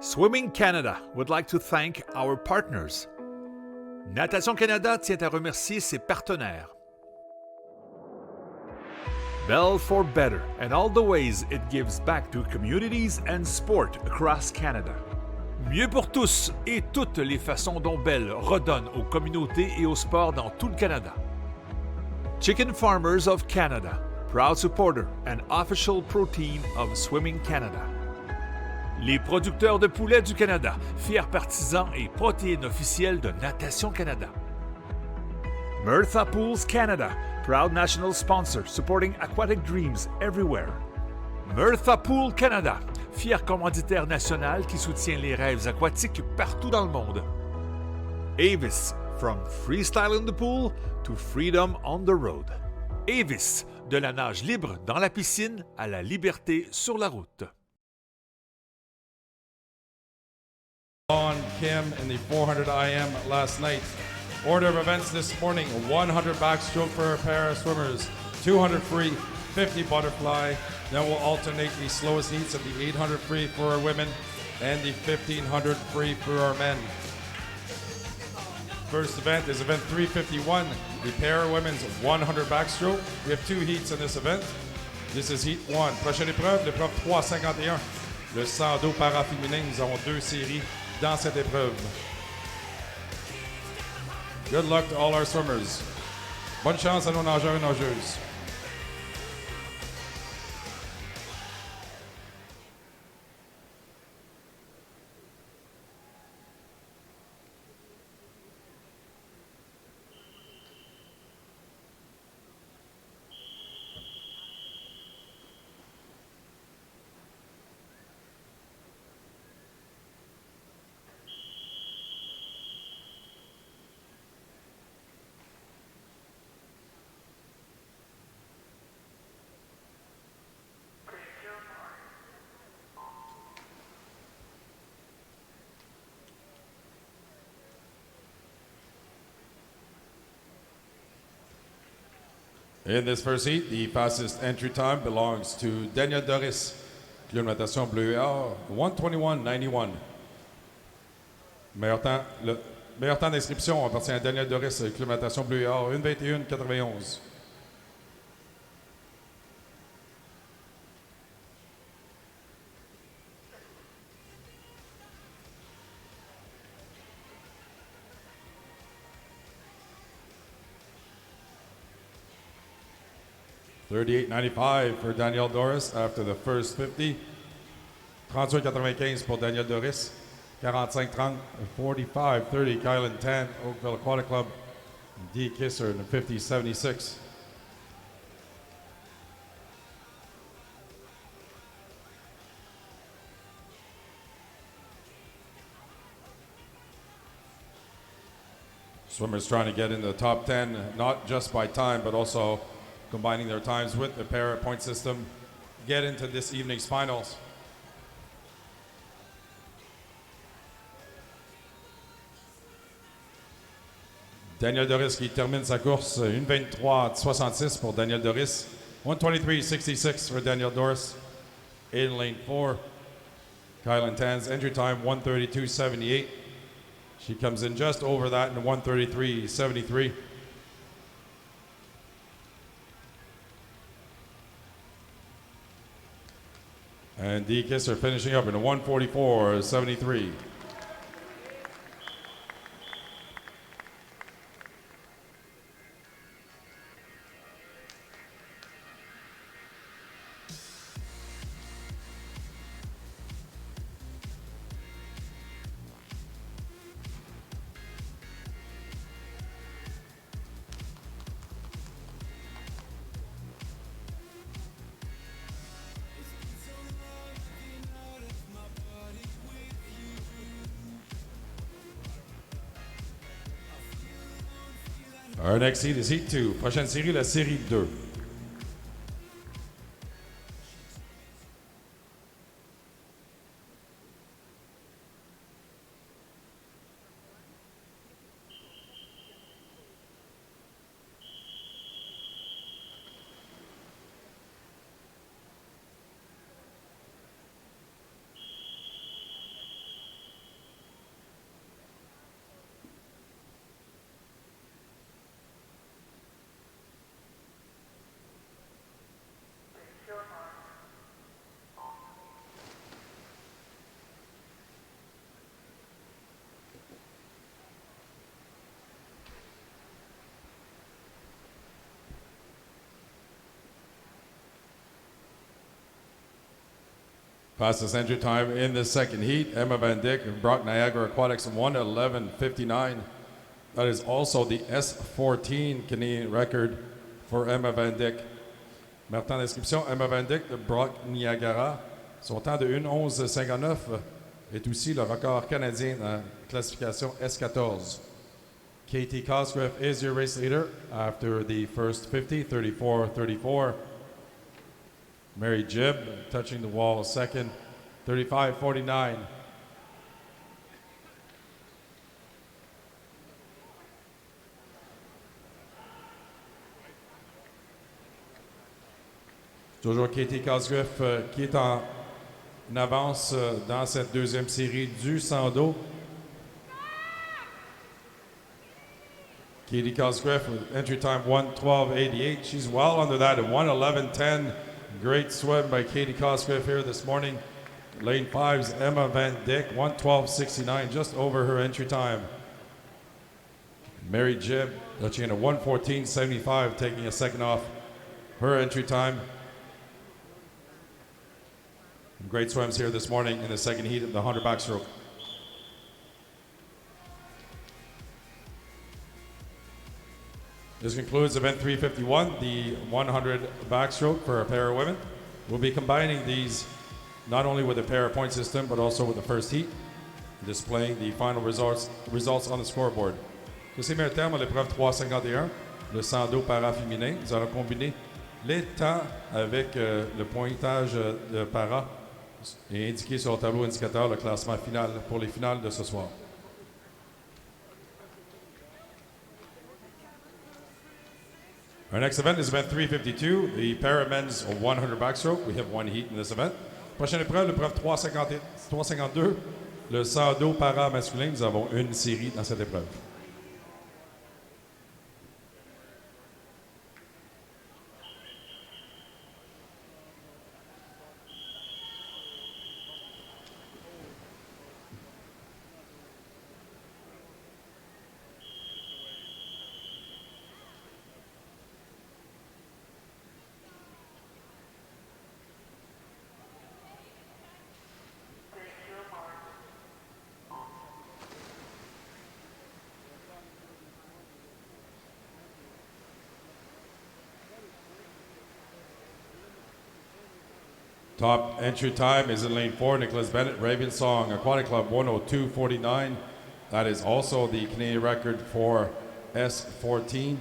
Swimming Canada would like to thank our partners. Natation Canada tient à remercier ses partenaires. Bell for Better and all the ways it gives back to communities and sport across Canada. Mieux pour tous et toutes les façons dont Bell redonne aux communautés et au sport dans tout le Canada. Chicken Farmers of Canada, proud supporter and official protein of Swimming Canada. Les producteurs de poulets du Canada, fiers partisans et protéines officielles de Natation Canada. Mirtha Pools Canada, proud national sponsor supporting aquatic dreams everywhere. Mirtha Pool Canada, fier commanditaire national qui soutient les rêves aquatiques partout dans le monde. Avis, from freestyle in the pool to freedom on the road. Avis, de la nage libre dans la piscine à la liberté sur la route. On Kim in the 400 IM last night. Order of events this morning: 100 backstroke for our para swimmers, 200 free, 50 butterfly. Then we'll alternate the slowest heats of the 800 free for our women and the 1500 free for our men. First event is event 351, the para women's 100 backstroke. We have two heats in this event. This is heat 1. Prochaine épreuve, l'épreuve 351. Le 100 dos para féminin. Nous avons deux séries dans cette épreuve. Good luck to all our swimmers. Bonne chance à nos nageurs et nageuses. In this first heat, the fastest entry time belongs to Daniel Doris, Club Natation Bleu et Or, 1:21.91. Le meilleur temps d'inscription appartient à Daniel Doris, Club Natation Bleu et Or, 1:21.91. $38.95 for Daniel Doris after the first 50. 38.95 pour Daniel Doris. 45.30, 45.30 Kylan Tan, Oakville Aquatic Club. D. Kisser in the 50.76. Swimmers trying to get in the top 10, not just by time, but also combining their times with the para point system, get into this evening's finals. Daniel Doris qui termine sa course, 1:23.66 pour Daniel Doris, 1:23.66 for Daniel Doris. In lane 4, Kylan Tan's entry time, 1:32.78. She comes in just over that in 1:33.73. And D. Kisser finishing up in a 1:44.73. Our next heat is heat 2. Prochaine série, la série 2. Fastest entry time in the second heat, Emma Van Dyck and Brock Niagara Aquatics 1:11:59. That is also the S14 Canadian record for Emma Van Dyck. Maintenant d'inscription, Emma Van Dyck de Brock Niagara. Son temps de 1:11:59 est aussi le record canadien dans la classification S14. Katie Cosgrave is your race leader after the first 50, 34-34. Mary Jibb touching the wall second, 35-49. Toujours Katie Cosgrave qui est en avance dans cette deuxième série du 100 dos. Katie Cosgrave with entry time 1:12:88. She's well under that at 1:11:10. Great swim by Katie Cosgrave here this morning. Lane 5's Emma Van Dyck, 1:12:69, just over her entry time. Mary Jibb touching in a 1:14:75, taking a second off her entry time. Great swims here this morning in the second heat of the 100 backstroke. This concludes event 351, the 100 backstroke for a pair of women. We'll be combining these not only with a pair of point system, but also with the first heat, displaying the final results on the scoreboard. Ceci met un terme à l'épreuve 351, le 100 dos para féminin. Nous allons combiner les temps avec le pointage de para et indiquer sur le tableau indicateur le classement final pour les finales de ce soir. Our next event is event 352, the para men's 100 backstroke. We have one heat in this event. Prochaine épreuve, l'épreuve 352, le 100 dos para masculin. Nous avons une série dans cette épreuve. Top entry time is in lane 4, Nicholas Bennett, Raven Song, Aquatic Club 1:02:49. That is also the Canadian record for S14.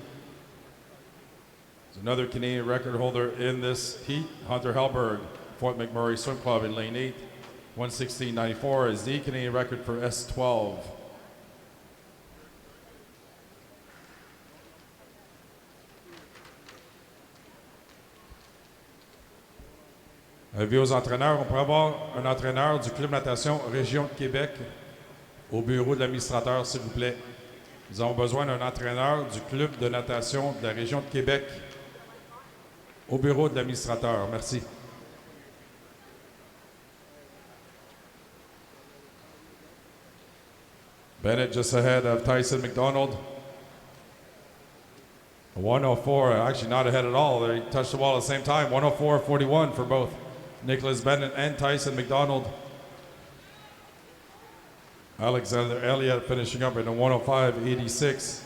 There's another Canadian record holder in this heat, Hunter Hellberg, Fort McMurray Swim Club in lane 8. 1:16:94 is the Canadian record for S12. Avis aux entraîneurs, on pourrait avoir un entraîneur du Club Natation Région de Québec au bureau de l'administrateur, s'il vous plaît. Nous avons besoin d'un entraîneur du Club de natation de la Région de Québec au bureau de l'administrateur. Merci. Bennett just ahead of Tyson McDonald. 1:04, actually not ahead at all. They touched the wall at the same time. 1:04:41 for both Nicholas Bennett and Tyson McDonald. Alexander Elliott finishing up in a 1:05:86.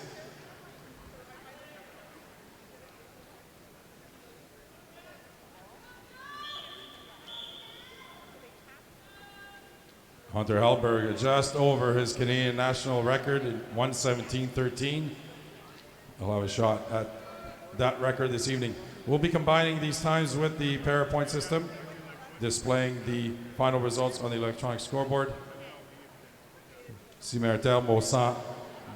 Hunter Hellberg just over his Canadian national record in 1:17:13. He'll have a shot at that record this evening. We'll be combining these times with the para point system, displaying the final results on the electronic scoreboard. Ici, un terme au 100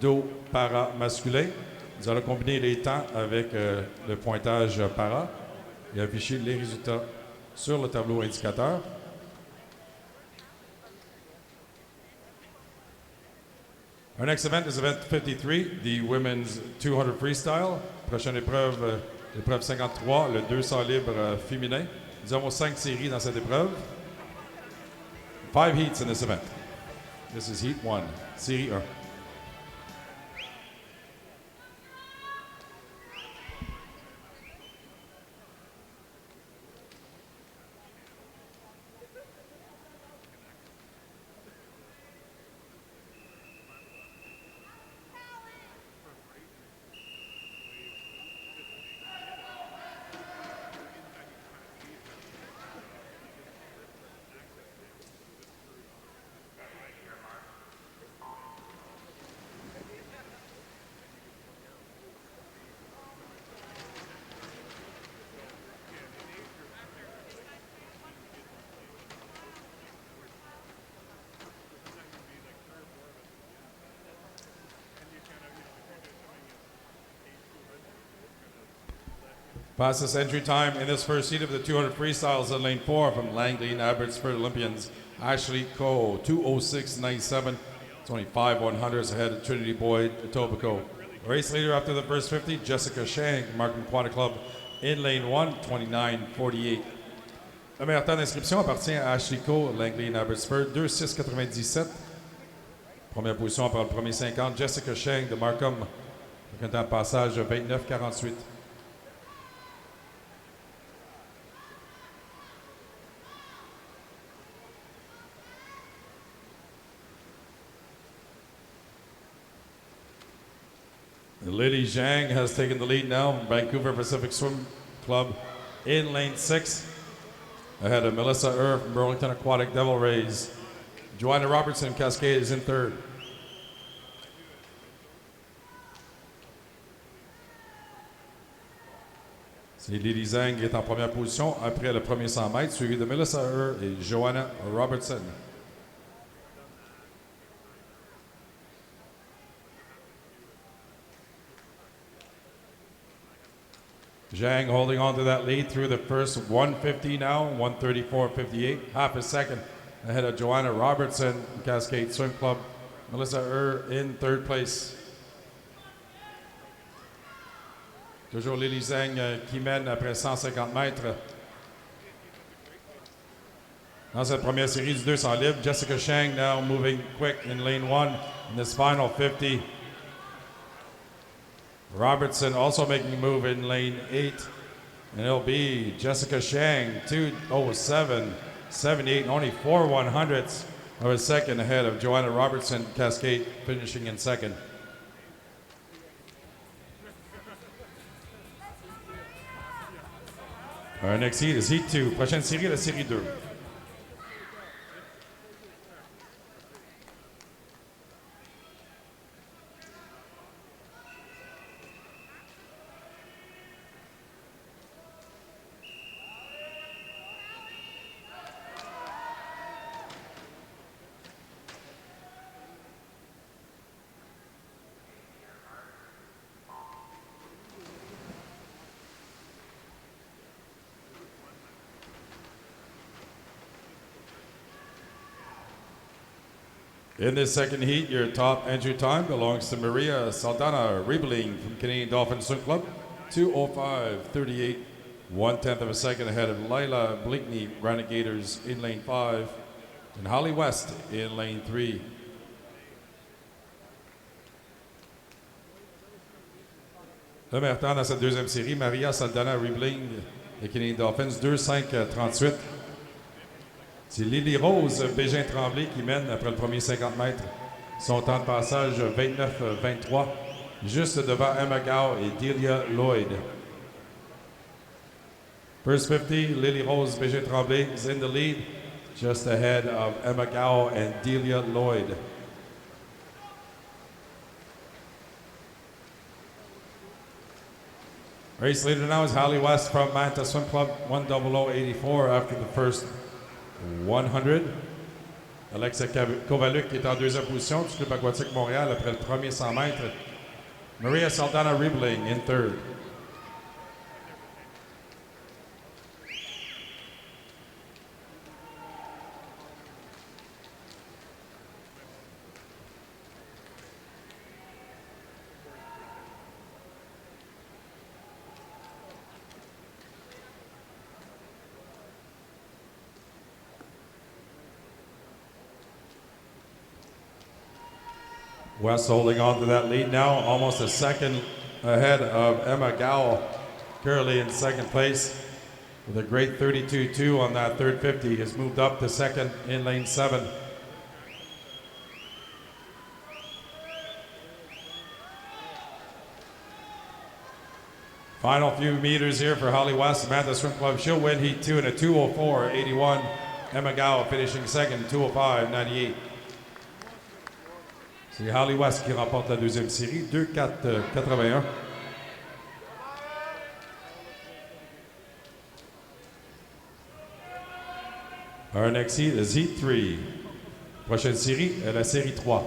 dos para masculin. Nous allons combiner les temps avec le pointage para et afficher les résultats sur le tableau indicateur. Our next event is event 53, the women's 200 freestyle. Prochaine épreuve, l'épreuve 53, le 200 libre féminin. Nous avons 5 séries dans cette épreuve. 5 heats in this event. This is heat 1, série 1. Fastest entry time in this first heat of the 200 freestyles in lane 4 from Langley and Abbotsford Olympians. Ashley Coe, 2:06.97. It's only 5/100ths ahead of Trinity Boyd Etobicoke. Race leader after the first 50, Jessica Shank, Markham Quad Club in lane 1, 29:48. Le meilleur temps d'inscription appartient à Ashley Coe, Langley and Abbotsford, 2:06.97. Première position après le premier 50, Jessica Shank de Markham, avec un temps de passage de 29:48. Lily Zhang has taken the lead now from Vancouver Pacific Swim Club in lane 6. Ahead of Melissa from Burlington Aquatic Devil Rays. Joanna Robertson Cascade is in third. C'est Lily Zhang qui est en première position après le premier 100 mètres, suivi de Melissa et Joanna Robertson. Zhang holding on to that lead through the first 150 now, 1:34.58, half a second ahead of Joanna Robertson, Cascade Swim Club. Melissa in third place. Toujours Lily Zhang qui mène après 150 mètres. Dans cette première série du 200 libre, Jessica Shang now moving quick in lane 1 in this final 50. Robertson also making a move in lane 8. And it'll be Jessica Shang, 2:07.78, only 4/100ths of a second ahead of Joanna Robertson, Cascade, finishing in second. Our next heat is Heat 2. Prochaine série, la série 2. In this second heat, your top entry time belongs to Maria Saldana Riebling from Canadian Dolphin Swim Club, 2:05.38, 1/10 of a second ahead of Lila Blinkney, Renegaders in lane 5, and Holly West in lane 3. Le meilleur temps dans cette deuxième série, Maria Saldana Riebling des Canadian Dolphins, 2:05.38. C'est Lily Rose Bégin-Tremblay qui mène après le premier 50 mètres. Son temps de passage 29-23, juste devant Emma Gao et Delia Lloyd. First 50, Lily Rose Bégin-Tremblay is in the lead, just ahead of Emma Gao and Delia Lloyd. Race leader now is Holly West from Manta Swim Club, 1:00.84 after the first 100. Alexa Kovaluk est en deuxième position du Club Aquatique Montréal après le premier 100 mètres. Maria Saldana Riebling in third. West holding on to that lead now, almost a second ahead of Emma Gowell, currently in second place with a great 32.2 on that third 50. Has moved up to second in lane 7. Final few meters here for Holly West, Samantha Swim Club. She'll win Heat 2 in a 2:04.81. Emma Gowell finishing second, 2:05.98. C'est Holly West qui remporte la deuxième série, 2:04.81. Our next heat is Heat 3. Prochaine série est la série 3.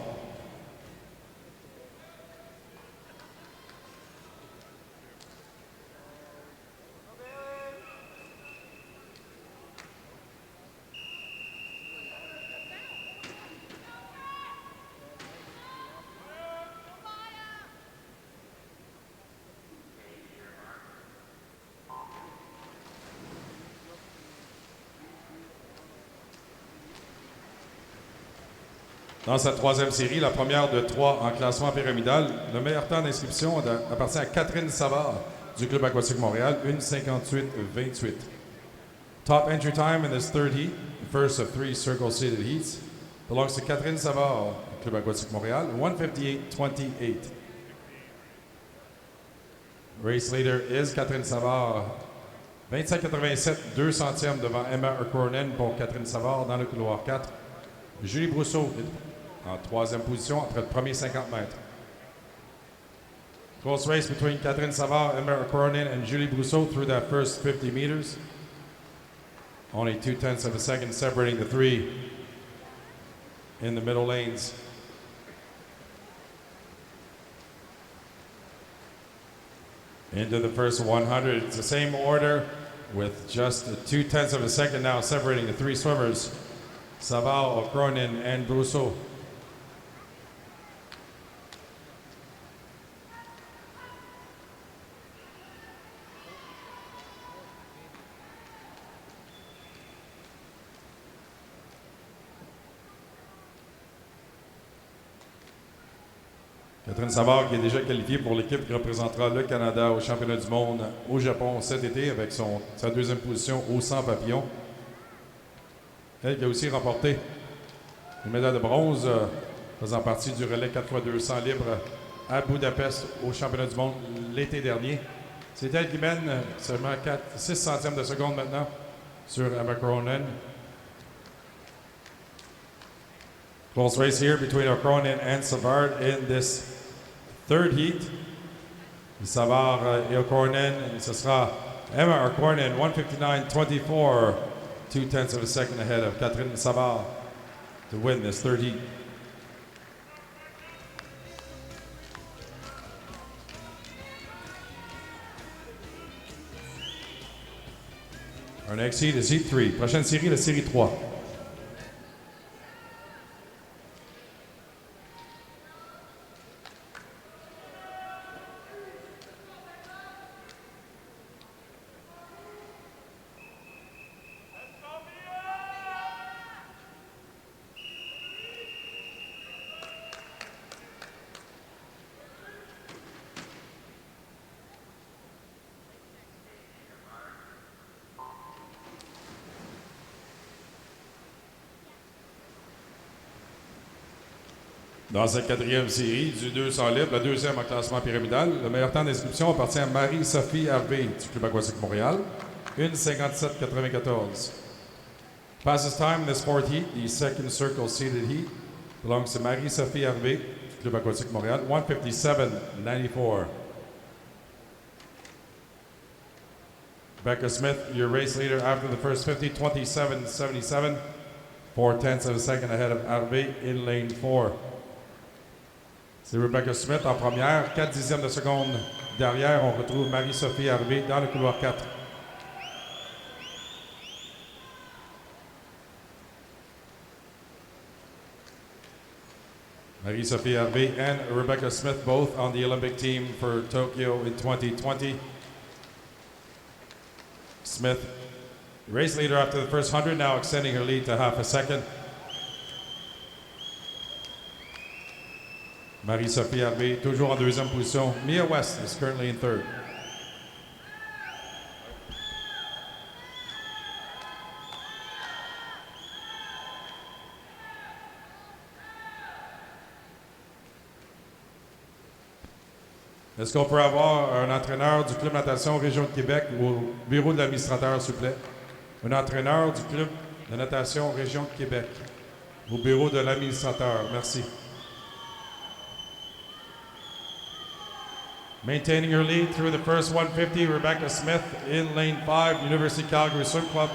Dans sa troisième série, la première de 3 en classement pyramidal, le meilleur temps d'inscription appartient à Catherine Savard du Club aquatique Montréal, 1:58.28. Top entry time in this third heat, the first of 3 circle-seated heats, belongs to Catherine Savard, Club aquatique Montréal, 1:58.28. Race leader is Catherine Savard, 25,87, 2 centièmes devant Emma Urkonen pour Catherine Savard dans le couloir 4. Julie Brousseau en troisième position entre le premier 50 mètres. Close race between Catherine Savard, Emma Urkonen, and Julie Brousseau through that first 50 meters. Only 0.2 of a second separating the three in the middle lanes. Into the first 100. It's the same order with just 0.2 of a second now separating the three swimmers, Savard, Cronin, and Brousseau. Catherine Savard qui est déjà qualifiée pour l'équipe qui représentera le Canada au championnat du monde au Japon cet été avec sa deuxième position au 100 papillons. Elle qui a aussi remporté une médaille de bronze faisant partie du relais 4x200 libre à Budapest au championnat du monde l'été dernier. C'est elle qui mène seulement 6 centièmes de seconde maintenant sur Emma Cronin. Close race here between O'Cronin and Savard in this third heat. Savard et O'Cronin, ce sera Emma O'Cronin, 1:59.24, 0.2 of a second ahead of Catherine Savard to win this third heat. Our next heat is heat 3. Prochaine série, la série 3. Dans cette quatrième série du 200 libre, la deuxième en classement pyramidal, le meilleur temps d'inscription appartient à Marie-Sophie Harvey du Club aquatique Montréal, 1:57.94. Fastest time in this fourth heat, the second circle seated heat, belongs to Marie-Sophie Harvey du Club aquatique Montréal, 1:57.94. Becca Smith, your race leader after the first 50, 27.77, 0.4 of a second ahead of Harvey in lane 4. C'est Rebecca Smith en première, 4 dixièmes de seconde derrière. On retrouve Marie-Sophie Harvey dans le couloir 4. Marie-Sophie Harvey and Rebecca Smith both on the Olympic team for Tokyo in 2020. Smith, race leader after the first 100, now extending her lead to half a second. Marie-Sophie Harvey, toujours en deuxième position. Mia West is currently in third. Est-ce qu'on peut avoir un entraîneur du Club Natation Région de Québec ou au bureau de l'administrateur, s'il vous plaît? Un entraîneur du Club de Natation Région de Québec au bureau de l'administrateur. Merci. Maintaining her lead through the first 150, Rebecca Smith in lane 5, University Calgary Swim Club.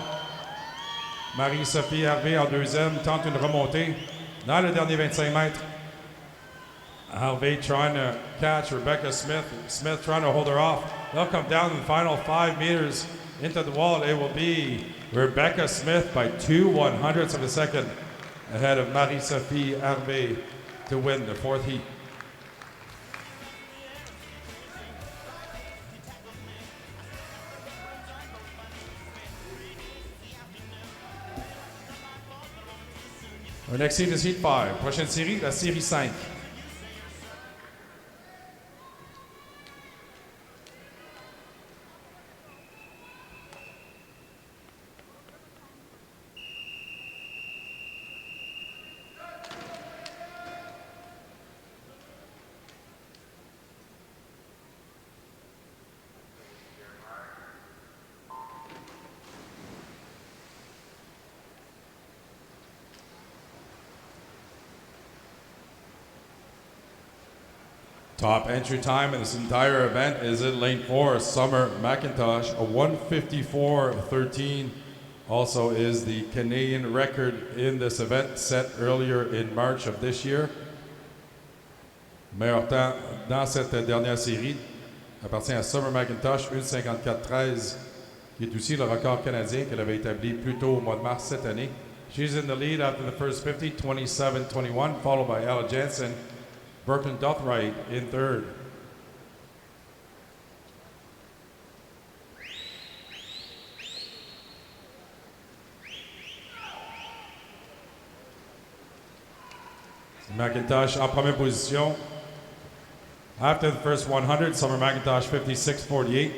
Marie-Sophie Harvey en deuxième tente une remontée dans le dernier 25 mètres. Harvey trying to catch Rebecca Smith. Smith trying to hold her off. They'll come down in the final 5 meters into the wall. It will be Rebecca Smith by 0.02 of a second ahead of Marie-Sophie Harvey to win the fourth heat. Our next heat is Heat 5. Prochaine série, la série 5. Top entry time in this entire event is in lane 4, Summer McIntosh, a 154.13. Also is the Canadian record in this event set earlier in March of this year. Meilleur temps dans cette dernière série appartient à Summer McIntosh, 1:54.13, qui est aussi le record canadien qu'elle avait établi plus tôt au mois de mars cette année. She's in the lead after the first 50, 27.21, followed by Ella Jansen. Brooklyn Dothright in third. McIntosh en première position. After the first 100, Summer McIntosh 56.48.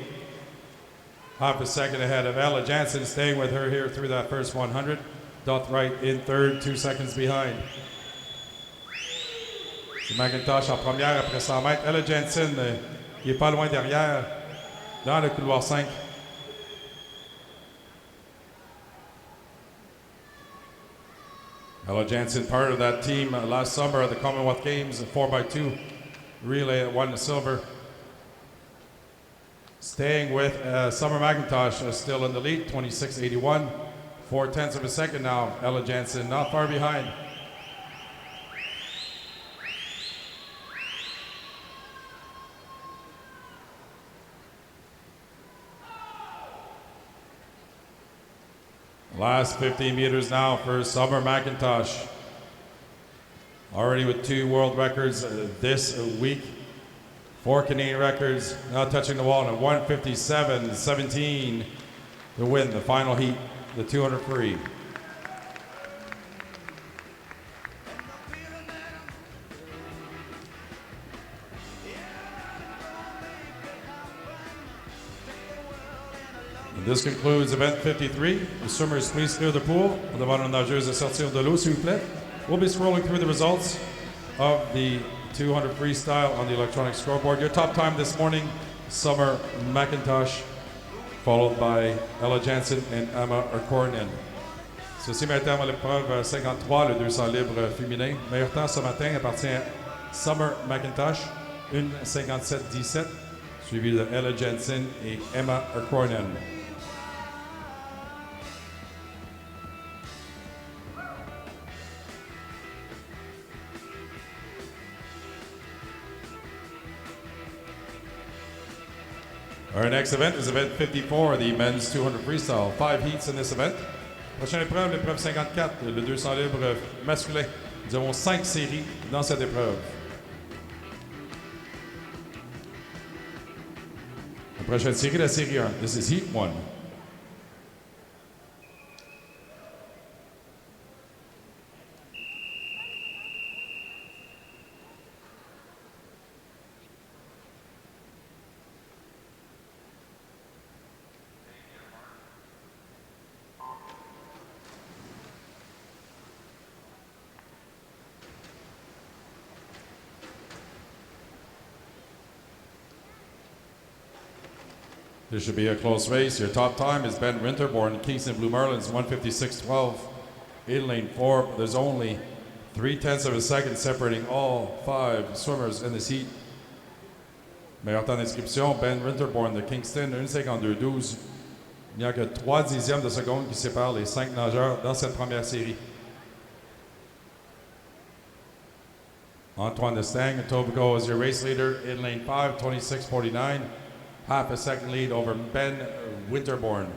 Half a second ahead of Ella Jansen, staying with her here through that first 100. Dothright in third, 2 seconds behind. McIntosh en première après 100 mètres. Ella Jansen, qui est pas loin derrière, dans le couloir 5. Ella Jansen, part of that team last summer at the Commonwealth Games, 4x2 relay, won the silver. Staying with Summer McIntosh, still in the lead, 26.81. 4/10 of a second now. Ella Jansen not far behind. Last 15 meters now for Summer McIntosh. Already with 2 world records this week. 4 Canadian records, now touching the wall at 1:57.17 to win the final heat, the 200 free. This concludes event 53. The swimmers, please clear the pool. On demande aux nageuses de sortir de l'eau, s'il vous plaît. We'll be scrolling through the results of the 200 freestyle on the electronic scoreboard. Your top time this morning, Summer McIntosh, followed by Ella Jansen and Emma Arkornen. Ceci met terme à l'épreuve 53, le 200 libre féminin. Meilleur temps ce matin appartient à Summer McIntosh, 1:57.17, suivi de Ella Jansen et Emma Arkornen. Our next event is event 54, the men's 200 freestyle. 5 heats in this event. Prochaine épreuve, l'épreuve 54, le 200 libre masculin. Nous avons 5 séries dans cette épreuve. La prochaine série, la série 1. This is Heat 1. This should be a close race. Your top time is Ben Winterborn, Kingston Blue Marlins, 1:56.12. In lane 4, there's only 3/10 of a second separating all 5 swimmers in this heat. Meilleur temps d'inscription, Ben Winterborn de Kingston, 1:52.12. Il n'y a que 3 dixièmes de seconde qui séparent les 5 nageurs dans cette première série. Antoine Destang, Etobicoke is your race leader in lane 5, 26.49. Half a second lead over Ben Winterborn.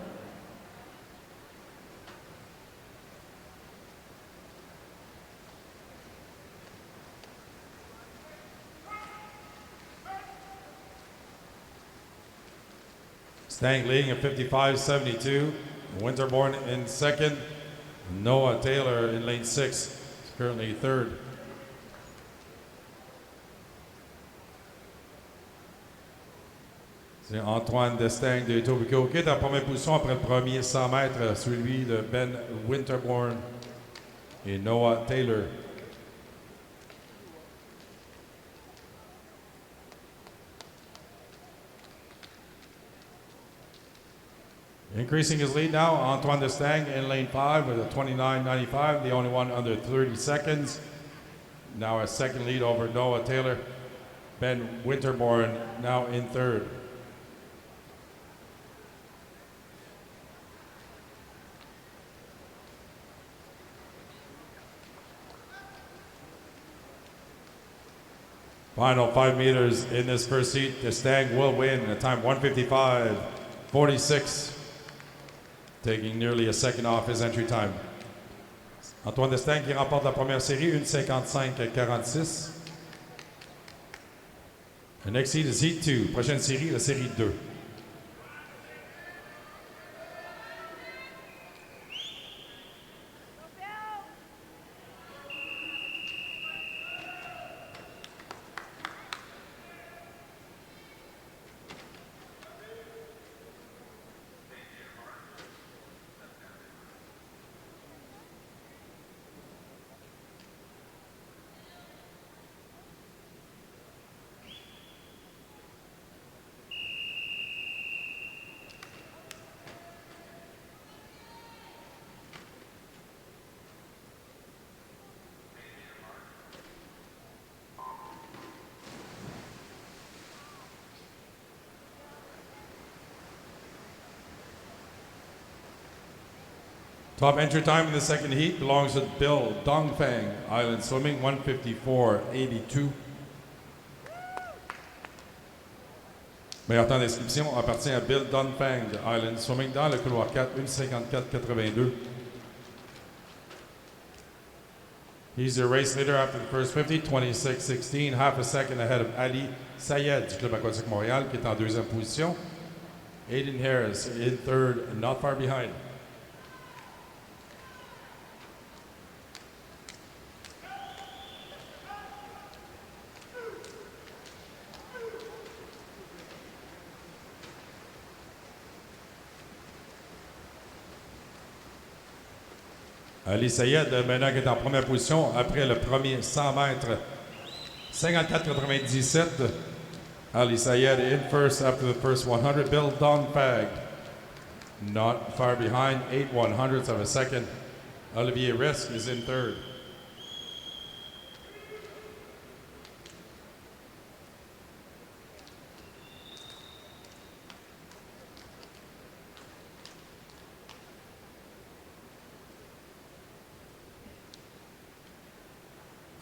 Stang leading at 55.72. Winterborn in second. Noah Taylor in lane 6, currently third. C'est Antoine Destaing de Etobicoke qui est en première position après le premier 100 mètres, suivi de Ben Winterborn et Noah Taylor. Increasing his lead now, Antoine Destaing in lane 5 with a 29.95, the only one under 30 seconds. Now a second lead over Noah Taylor. Ben Winterborn now in third. Final 5 meters in this first heat. Destaing will win at time 1:55.46, taking nearly a second off his entry time. Antoine Destaing qui remporte la première série, 1:55.46. The next heat is heat 2. Prochaine série, la série 2. Top entry time in the second heat belongs to Bill Dongfang, Island Swimming, 1:54.82. Meilleur temps d'inscription appartient à Bill Dongfang, Island Swimming, dans le couloir 4, 1:54.82. He's the race leader after the first 50, 26.16, half a second ahead of Ali Sayed du Club Aquatique Montréal, qui est en deuxième position. Aiden Harris in third, not far behind. Ali Sayed, maintenant qui est en première position après le premier 100 mètres, 54.97. Ali Sayed in first after the first 100. Bill Dongfang, not far behind, 8/100ths of a second. Olivier Risk is in third.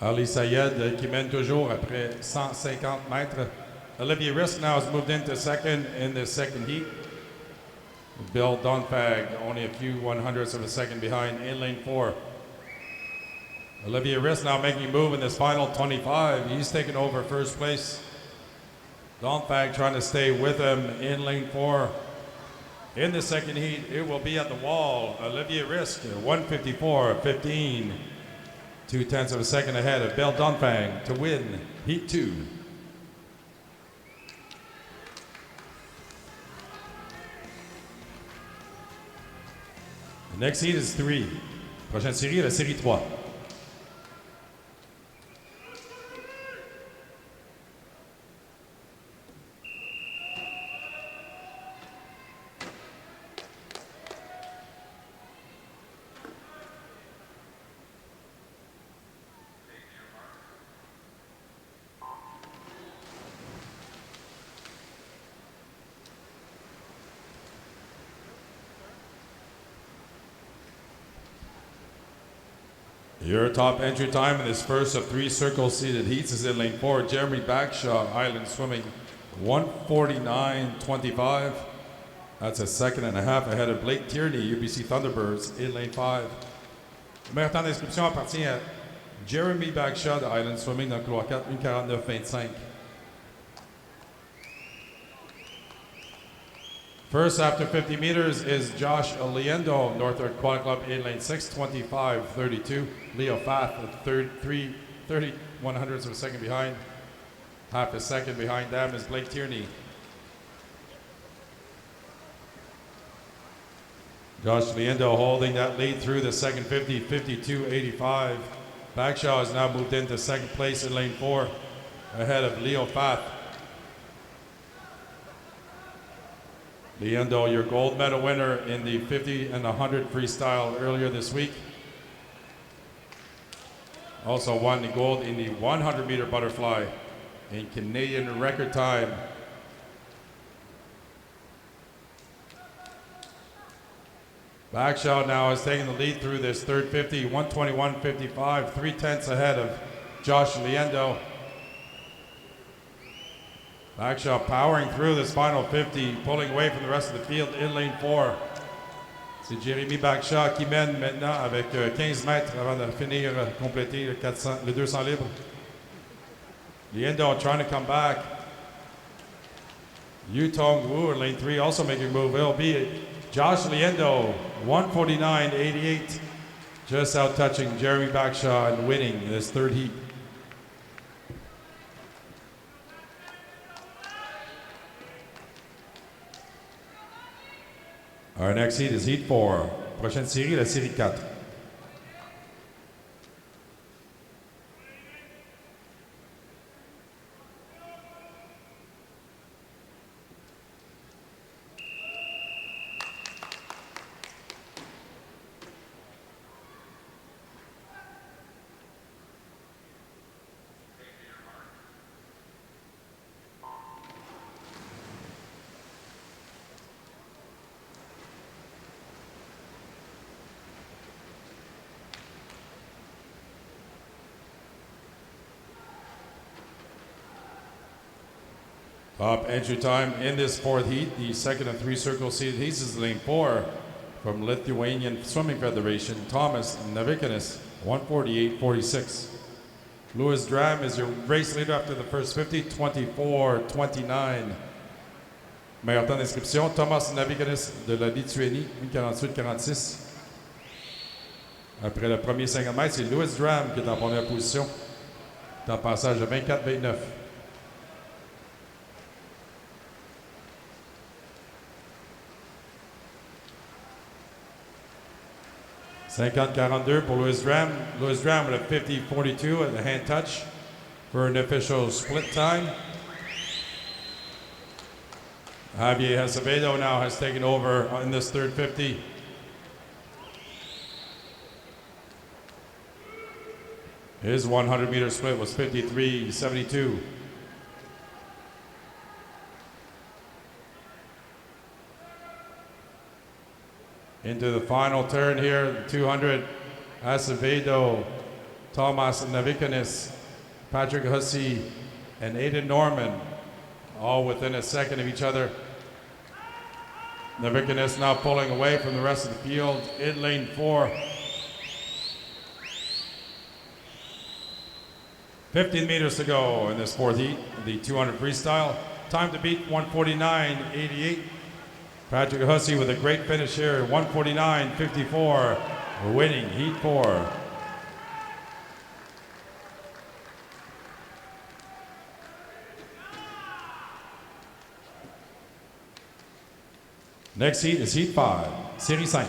Ali Sayed qui mène toujours après 150 mètres. Olivier Risk now has moved into second in the second heat. Bill Dongfang only a few 100ths of a second behind in lane 4. Olivier Risk now making a move in this final 25. He's taken over first place. Dongfang trying to stay with him in lane 4. In the second heat, it will be at the wall. Olivier Risk, 1:54.15. 0.2 of a second ahead of Bill Dongfang to win Heat 2. The next heat is 3. Prochaine série, la série 3. Your top entry time in this first of 3 circle-seated heats is in lane 4. Jeremy Bagshaw, Island Swimming, 1:49.25. That's a second and a half ahead of Blake Tierney, UBC Thunderbirds, in lane 5. Le meilleur temps d'inscription appartient à Jeremy Bagshaw de Island Swimming dans le couloir 4, 1:49.25. First after 50 meters is Josh Liendo, Northern Quad Club in lane 6, 25.32. Leo Fath at 31/100ths of a second behind. Half a second behind them is Blake Tierney. Josh Liendo holding that lead through the second 50, 52.85. Bagshaw has now moved into second place in lane 4, ahead of Leo Fath. Liendo, your gold medal winner in the 50 and 100 freestyle earlier this week. Also won the gold in the 100-meter butterfly in Canadian record time. Bagshaw now is taking the lead through this third 50, 121.55, 3/10 ahead of Josh Liendo. Bagshaw powering through this final 50, pulling away from the rest of the field in lane 4. C'est Jérémy Bagshaw qui mène maintenant avec 15 mètres avant de finir, compléter le 200 libre. Liendo trying to come back. Yu Tong Wu in lane 3 also making a move. It'll be Josh Liendo, 149.88, just out touching Jeremy Bagshaw and winning this third heat. Our next heat is heat 4. Prochaine série, la série 4. Top entry time in this fourth heat, the second of 3 circle seated heats is lane 4 from Lithuanian Swimming Federation, Thomas Navikanis, 148.46. Louis Dram is your race leader after the first 50, 24.29. Meilleur temps d'inscription, Thomas Navikanis de la Lituanie, 1:48.46. Après le premier 50 mètres, c'est Louis Dram qui est en première position. Temps passage de 24.29. 50-42 pour Louis Dram. Louis Dram with a 50-42 at the hand touch for an official split time. Javier Acevedo now has taken over in this third 50. His 100-meter split was 53.72. Into the final turn here, the 200, Acevedo, Thomas Navikanis, Patrick Hussey, and Aidan Norman, all within a second of each other. Navikanis now pulling away from the rest of the field in lane 4. 15 meters to go in this fourth heat, the 200 freestyle. Time to beat 149.88. Patrick Hussey with a great finish here, 149.54, winning heat 4. Next heat is heat 5, série 5.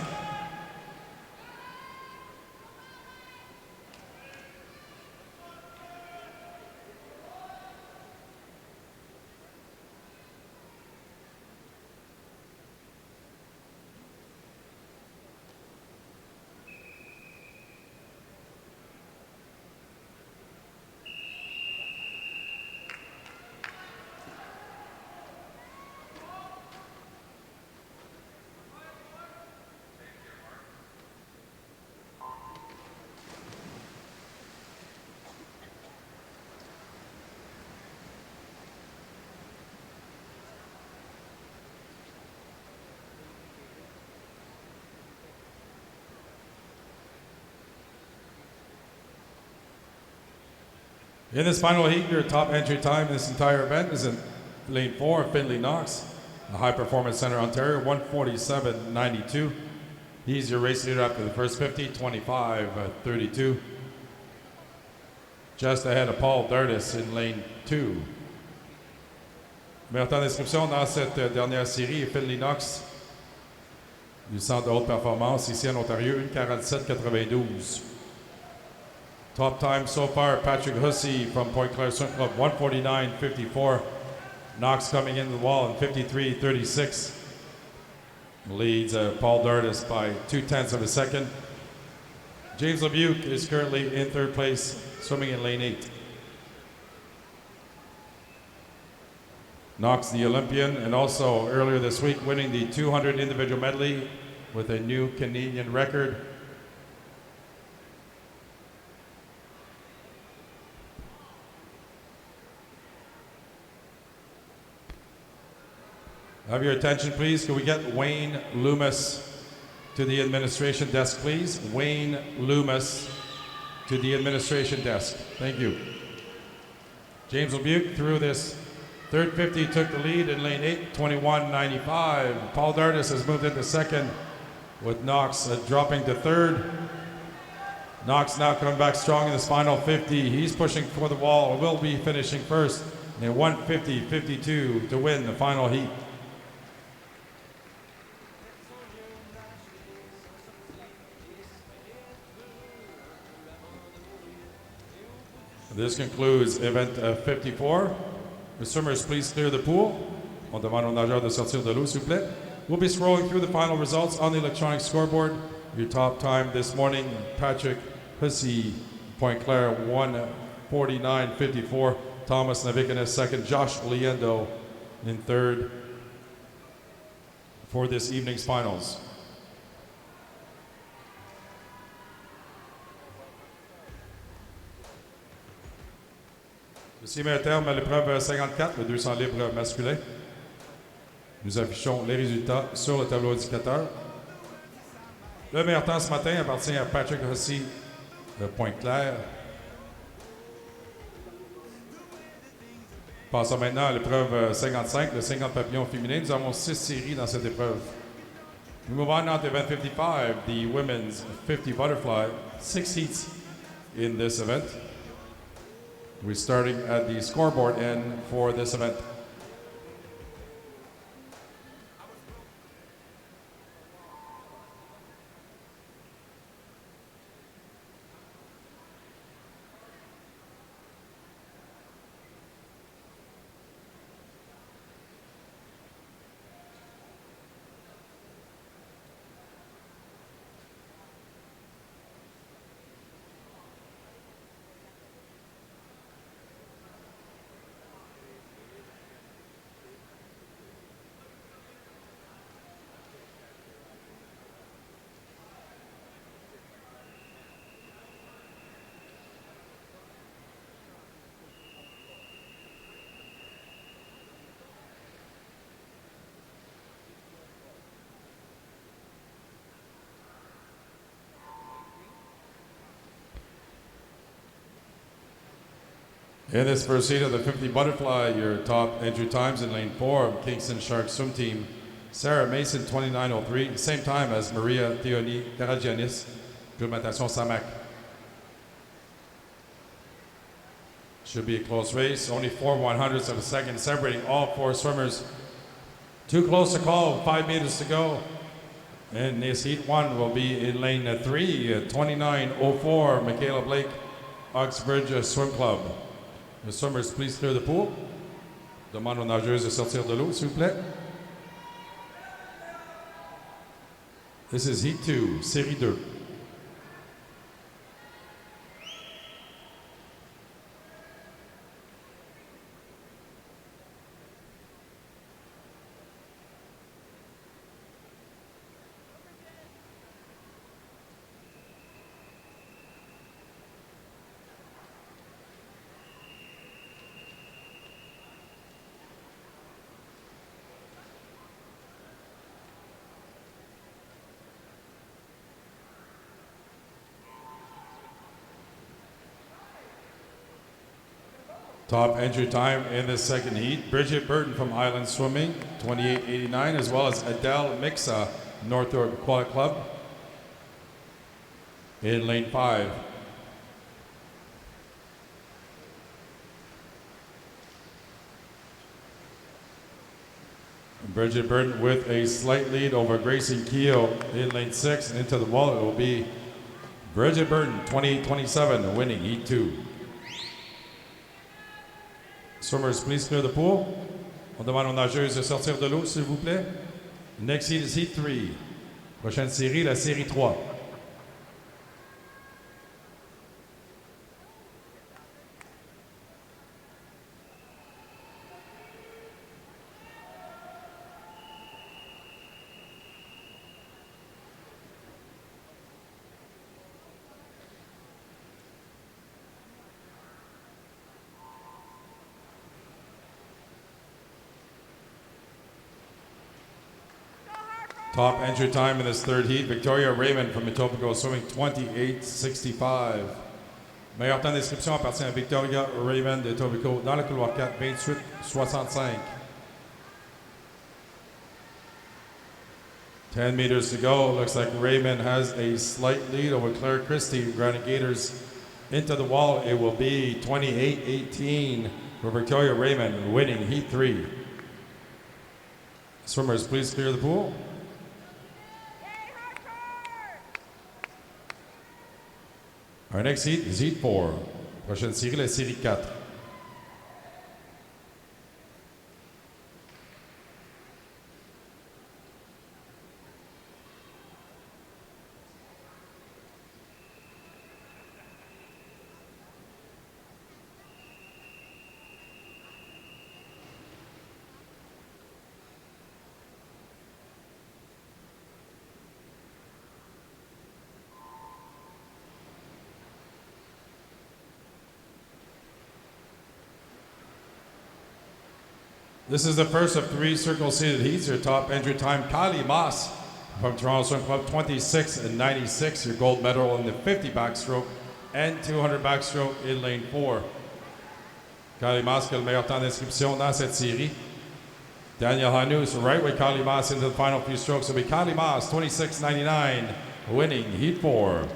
In this final heat, your top entry time in this entire event is in lane 4, Finley Knox. the High Performance Center, Ontario, 147.92. He's your race leader after the first 50, 25.32. Just ahead of Paul Dardis in lane 2. Meilleur temps d'inscription dans cette dernière série, Phil Lennox du Centre de haute performance ici en Ontario, 1:47.92. Top time so far, Patrick Hussey from Point Claire Swim Club, 1:49.54. Knox coming into the wall in 53.36. Leads Paul Dardis by 0.2 of a second. James Lebuc is currently in third place, swimming in lane 8. Knox, the Olympian, and also earlier this week winning the 200 individual medley with a new Canadian record. Have your attention, please. Can we get Wayne Loomis to the administration desk, please? Wayne Loomis to the administration desk. Thank you. James Lebuc through this third 50 took the lead in lane 8, 21.95. Paul Dardis has moved into second with Knox dropping to third. Knox now coming back strong in this final 50. He's pushing for the wall, will be finishing first in 1:50.52 to win the final heat. This concludes event 54. The swimmers, please clear the pool. On demande aux nageurs de sortir de l'eau, s'il vous plaît. We'll be scrolling through the final results on the electronic scoreboard. Your top time this morning, Patrick Hussey, Point Claire, 1:49.54. Thomas Navik in second. Josh Liendo in third for this evening's finals. Ceci met un terme à l'épreuve 54, le 200 libres masculin. Nous affichons les résultats sur le tableau indicateur. Le meilleur temps ce matin appartient à Patrick Hussey de Pointe-Claire. Passons maintenant à l'épreuve 55, le 50 papillons féminin. Nous avons 6 séries dans cette épreuve. We move on now to event 55, the women's 50 butterfly. 6 heats in this event. We're starting at the scoreboard end for this event. In this first heat of the 50 butterfly, your top entry times in lane 4, Kingston Shark Swim Team, Sarah Mason, 29.03, same time as Maria Theoni Karagianis, Acclimatation Samac. Should be a close race, only 4/100ths of a second separating all 4 swimmers. Too close to call, 5 meters to go. And this heat 1 will be in lane 3, 29.04, Michaela Blake, Oxbridge Swim Club. The swimmers, please clear the pool. Demande aux nageuses de sortir de l'eau, s'il vous plaît. This is Heat 2, Série 2. Top entry time in the second heat, Bridget Burton from Island Swimming, 28.89, as well as Adele Mixa, North York Aquatic Club, in lane 5. Bridget Burton with a slight lead over Grayson Keogh in lane 6, and into the wall it will be Bridget Burton, 28.27, winning heat 2. Swimmers, please clear the pool. On demande aux nageuses de sortir de l'eau, s'il vous plaît. Next heat is heat 3. Prochaine série, la série 3. Top entry time in this third heat, Victoria Raymond from Etobicoke Swimming, 28.65. Meilleur temps d'inscription appartient à Victoria Raymond d'Etobicoke dans le couloir 4, 28.65. 10 meters to go. Looks like Raymond has a slight lead over Claire Christie. Granite Gators into the wall. It will be 28.18 for Victoria Raymond, winning heat 3. Swimmers, please clear the pool. Our next heat is heat 4. Prochaine série, la série 4. This is the first of 3 circle-seated heats. Your top entry time, Kylie Moss from Toronto Swim Club, 26.96. Your gold medal in the 50 backstroke and 200 backstroke in lane 4. Kylie Moss qui a le meilleur temps d'inscription dans cette série. Daniel Hanous right with Kylie Moss into the final few strokes. It'll be Kylie Moss, 26.99, winning heat 4.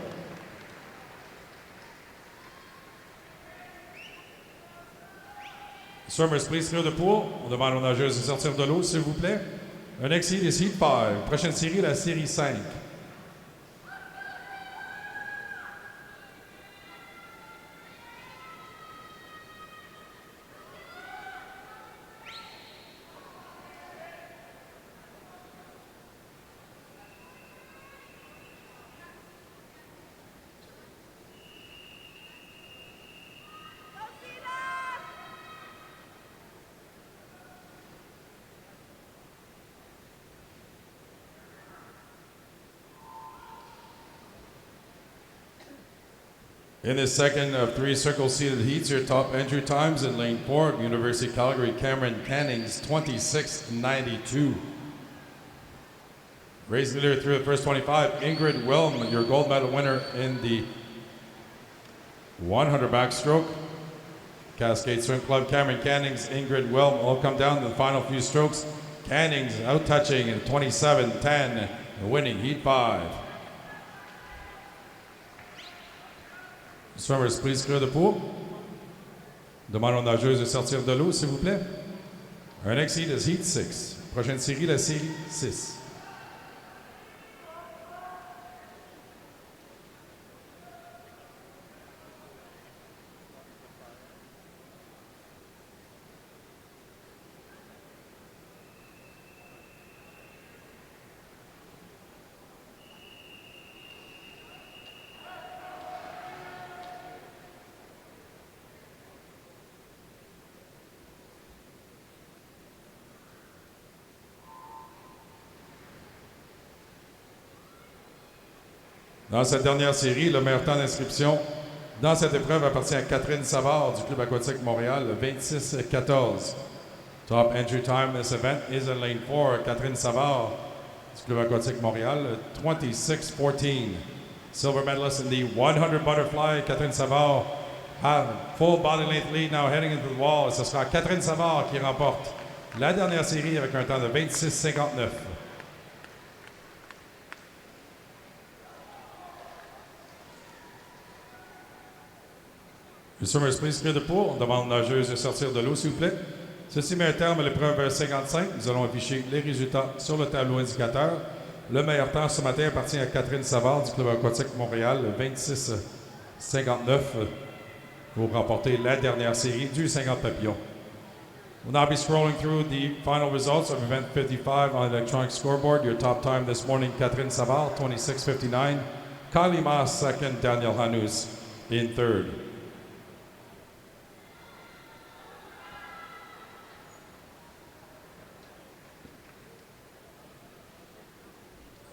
Swimmers, please clear the pool. On demande aux nageuses de sortir de l'eau, s'il vous plaît. Un next heat is heat 5. Prochaine série, la série 5. In the second of 3 circle-seated heats, your top entry times in lane 4, University of Calgary, Cameron Cannings, 26.92. Race leader through the first 25, Ingrid Wilm, your gold medal winner in the 100 backstroke. Cascade Swim Club, Cameron Cannings, Ingrid Wilm all come down to the final few strokes. Cannings out-touching in 27.10, winning heat 5. Swimmers, please clear the pool. Demande aux nageuses de sortir de l'eau, s'il vous plaît. Our next heat is heat 6. Prochaine série, la série 6. Dans cette dernière série, le meilleur temps d'inscription dans cette épreuve appartient à Catherine Savard du Club aquatique Montréal, 26-14. Top entry time in this event is in lane 4, Catherine Savard du Club aquatique Montréal, 26-14. Silver medalist in the 100 butterfly, Catherine Savard, have full body length lead now heading into the wall. Ce sera Catherine Savard qui remporte la dernière série avec un temps de 26,59. Les swimmers, please clear the pool. On demande aux nageuses de sortir de l'eau, s'il vous plaît. Ceci met un terme à l'épreuve 55. Nous allons afficher les résultats sur le tableau indicateur. Le meilleur temps ce matin appartient à Catherine Savard du Club aquatique Montréal, 26,59 pour remporter la dernière série du 50 papillons. We'll now be scrolling through the final results of event 55 on the electronic scoreboard. Your top time this morning, Catherine Savard, 26:59. Kylie Maas second, Daniel Hanus in third.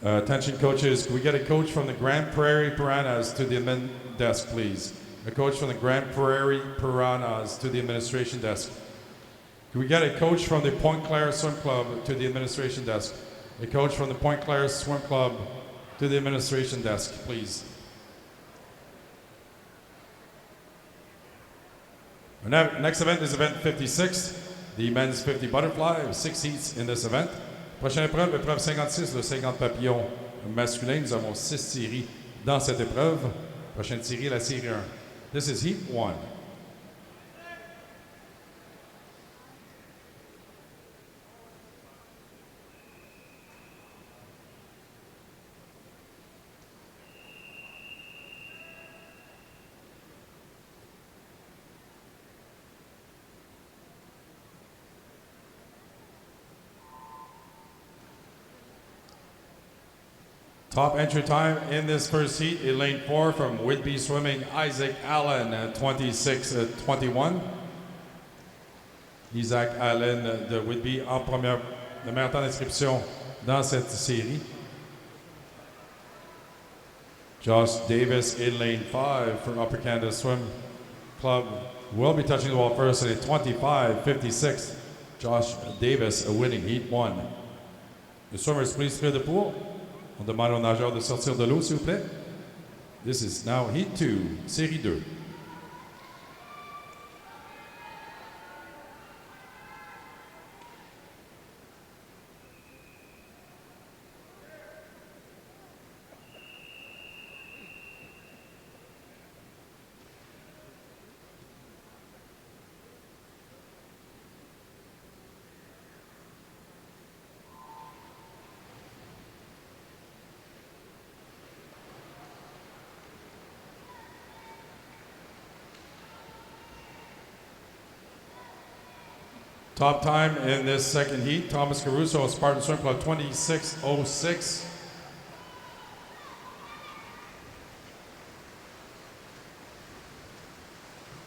Attention coaches, can we get a coach from the Grand Prairie Piranhas to the admin desk, please? A coach from the Grand Prairie Piranhas to the administration desk. Can we get a coach from the Point Claire Swim Club to the administration desk? A coach from the Point Claire Swim Club to the administration desk, please. Our next event is event 56, the men's 50 butterfly, 6 heats in this event. Prochaine épreuve, épreuve 56, le 50 papillons masculin. Nous avons 6 séries dans cette épreuve. Prochaine série, la série 1. This is Heat 1. Top entry time in this first heat in lane 4 from Whitby Swimming, Isaac Allen at 26:21. Isaac Allen de Whitby en première, le meilleur temps d'inscription dans cette série. Josh Davis in lane 5 for Upper Canada Swim Club will be touching the wall first at 25:56. Josh Davis winning heat 1. The swimmers, please clear the pool. On demande aux nageurs de sortir de l'eau, s'il vous plaît. This is now Heat 2, Série 2. Top time in this second heat, Thomas Caruso, Spartan Swim Club, 26:06.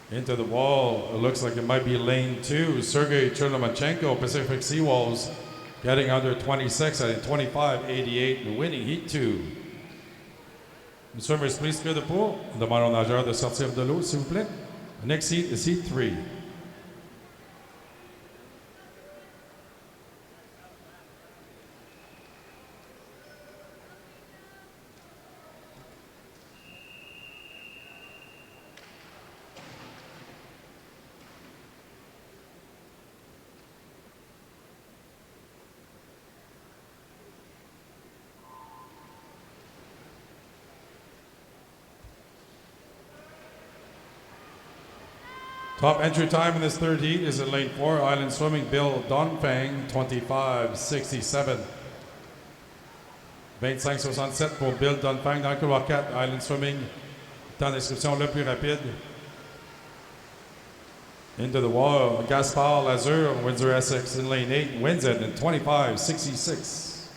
Into the wall, it looks like it might be lane 2. Sergei Chernomachenko, Pacific Seawolves, getting under 26 at 25:88, winning heat 2. The swimmers, please clear the pool. On demande aux nageurs de sortir de l'eau, s'il vous plaît. The next heat is heat 3. Top entry time in this third heat is in lane 4, Island Swimming, Bill Donfang, 25:67. 25:67 pour Bill Donfang dans le couloir 4, Island Swimming. Temps d'inscription le plus rapide. Into the wall, Gaspard Lazur, Windsor Essex in lane 8, wins it in 25:66.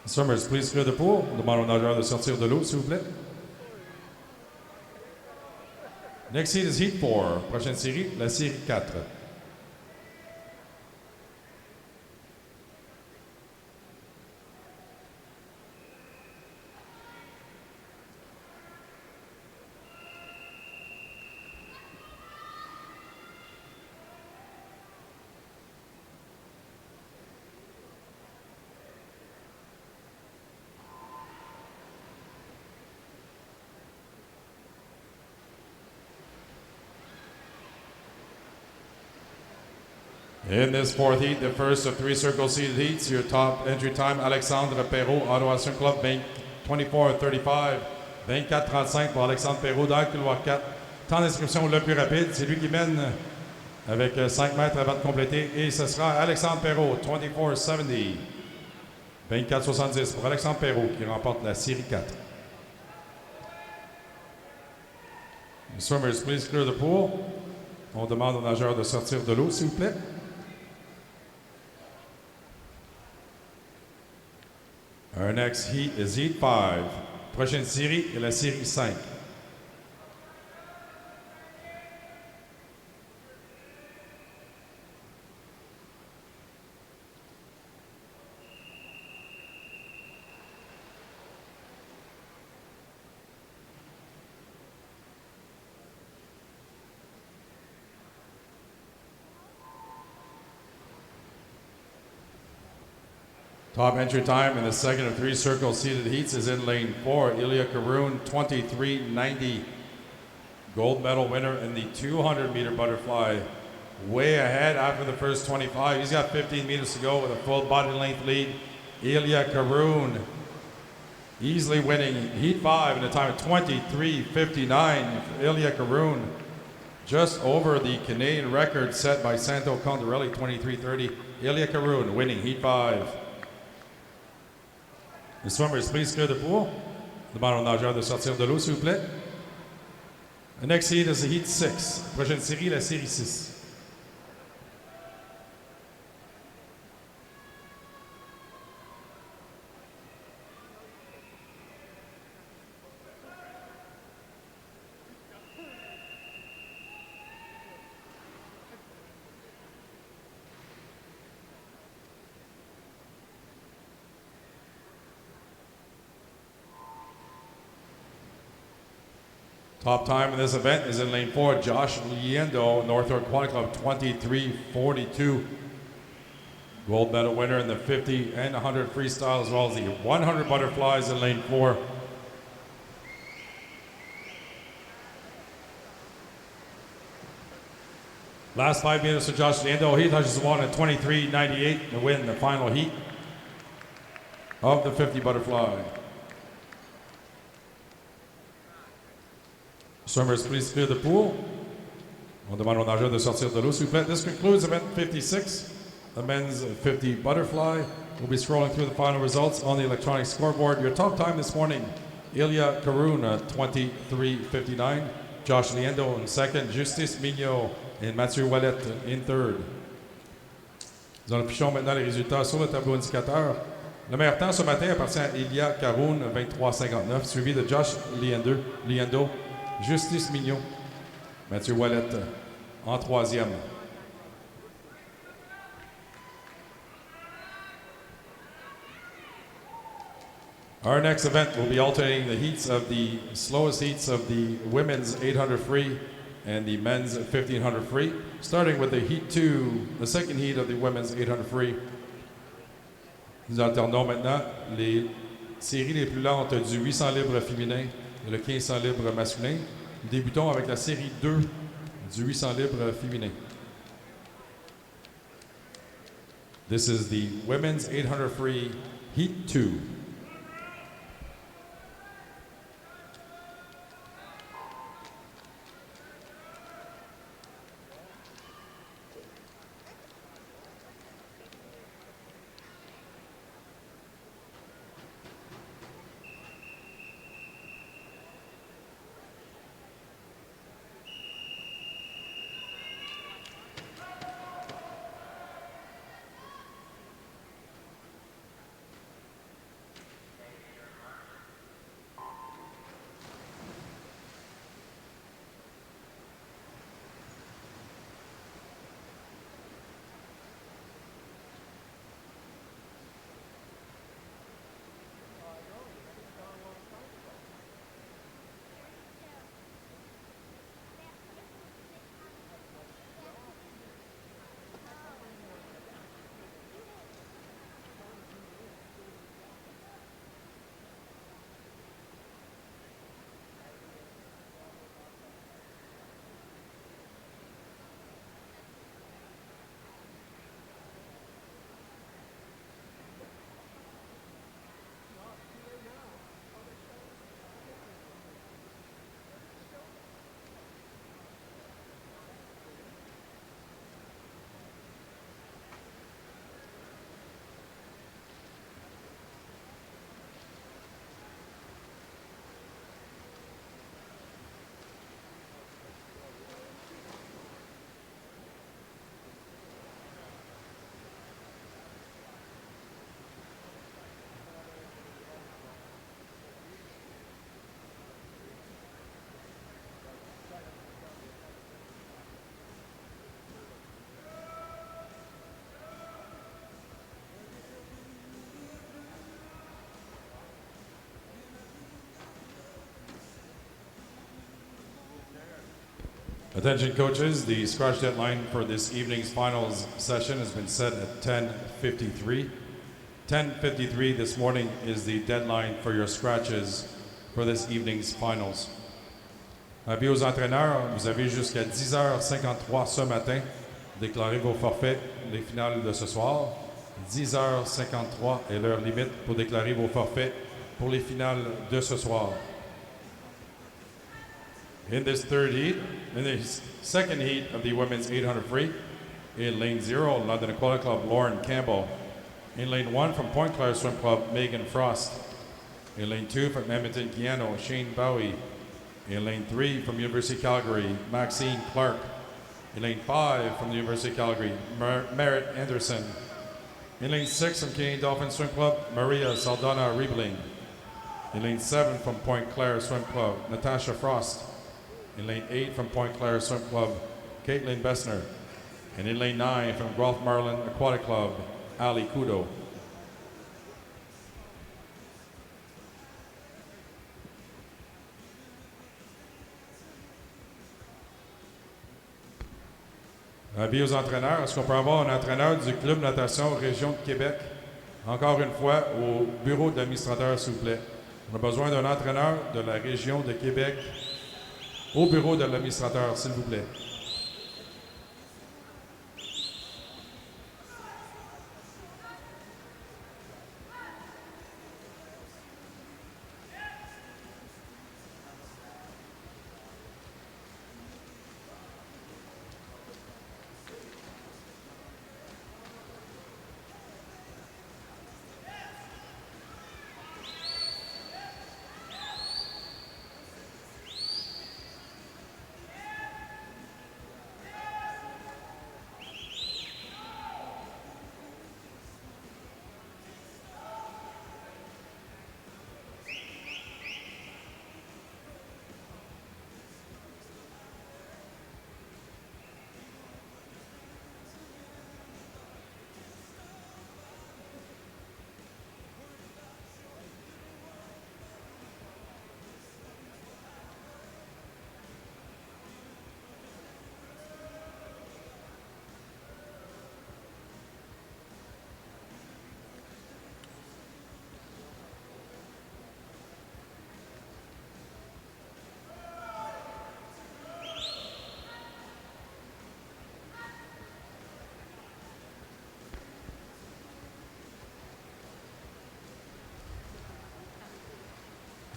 Swimmers, please clear the pool. On demande aux nageurs de sortir de l'eau, s'il vous plaît. Next heat is Heat 4. Prochaine série, la série 4. In this fourth heat, the first of three circle seated heats, your top entry time, Alexandre Perrault, Ottawa Swim Club, 24-35, 24-35 pour Alexandre Perrault dans le couloir 4. Temps d'inscription le plus rapide, c'est lui qui mène avec 5 mètres avant de compléter et ce sera Alexandre Perrault, 24-70. 24-70 pour Alexandre Perrault qui remporte la série 4. Swimmers, please clear the pool. On demande aux nageurs de sortir de l'eau, s'il vous plaît. Our next heat is Heat 5. Prochaine série est la série 5. Top entry time in the second of three circle seated heats is in lane 4. Ilya Karoun, 23.90. Gold medal winner in the 200-meter butterfly. Way ahead after the first 25. He's got 15 meters to go with a full body length lead. Ilya Karoun easily winning heat 5 in a time of 23.59. Ilya Karoun just over the Canadian record set by Santo Condarelli, 23.30. Ilya Karoun winning heat 5. The swimmers, please clear the pool. Demande aux nageurs de sortir de l'eau, s'il vous plaît. The next heat is the heat 6. Prochaine série, la série 6. Top time in this event is in lane 4, Josh Liendo, North York Aquatic Club, 23.42. Gold medal winner in the 50 and 100 freestyle, as well as the 100 butterflies in lane 4. Last 5 meters for Josh Liendo. He touches the water at 23.98 to win the final heat of the 50 butterfly. Swimmers, please clear the pool. On demande aux nageurs de sortir de l'eau, s'il vous plaît. This concludes event 56, the men's 50 butterfly. We'll be scrolling through the final results on the electronic scoreboard. Your top time this morning, Ilya Karoun, 23.59. Josh Liendo in second. Justice Mignot and Mathieu Ouellette in third. Nous affichons maintenant les résultats sur le tableau indicateur. Le meilleur temps ce matin appartient à Ilya Karoun, 23.59, suivi de Josh Liendo, Justice Mignot, Mathieu Ouellette en troisième. Our next event will be alternating the heats of the slowest heats of the women's 800 free and the men's 1500 free, starting with the heat 2, the second heat of the women's 800 free. Nous alternons maintenant les séries les plus lentes du 800 libres féminin et le 1500 libres masculin. Nous débutons avec la série 2 du 800 libres féminin. This is the women's 800 free heat 2. Attention coaches, the scratch deadline for this evening's finals session has been set at 10:53. 10:53 this morning is the deadline for your scratches for this evening's finals. Avis aux entraîneurs, vous avez jusqu'à 10h53 ce matin pour déclarer vos forfaits les finales de ce soir. 10h53 est l'heure limite pour déclarer vos forfaits pour les finales de ce soir. In this third heat, in the second heat of the women's 800 free, in lane 0, London Aquatic Club, Lauren Campbell. In lane 1 from Point Claire Swim Club, Megan Frost. In lane 2 from Edmonton Guiano, Shane Bowie. In lane 3 from University of Calgary, Maxine Clark. In lane 5 from the University of Calgary, Merritt Anderson. In lane 6 from Canadian Dolphin Swim Club, Maria Saldana Riebling. In lane 7 from Point Claire Swim Club, Natasha Frost. In lane 8 from Point Claire Swim Club, Caitlin Bessner. And in lane 9 from Guelph Marlin Aquatic Club, Ali Kudo. Avis aux entraîneurs, est-ce qu'on peut avoir un entraîneur du Club Natation Région de Québec? Encore une fois, au bureau de l'administrateur, s'il vous plaît. On a besoin d'un entraîneur de la région de Québec au bureau de l'administrateur, s'il vous plaît.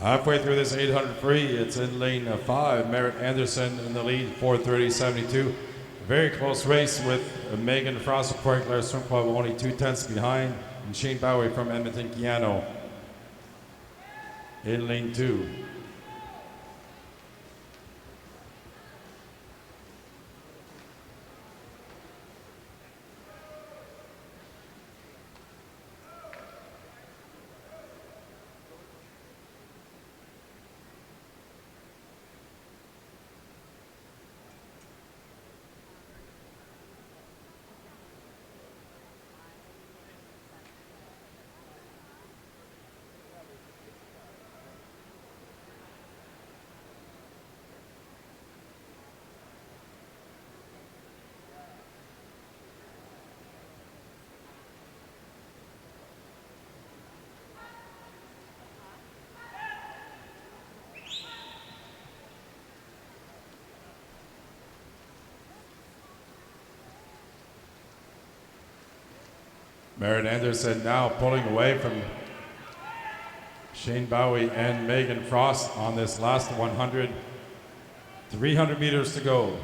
Halfway through this 800 free, it's in lane 5. Merritt Anderson in the lead, 4:30.72. Very close race with Megan Frost of Point Claire Swim Club, only 2/10 behind, and Shane Bowie from Edmonton Guiano in lane 2. Merritt Anderson now pulling away from Shane Bowie and Megan Frost on this last 100. 300 meters to go.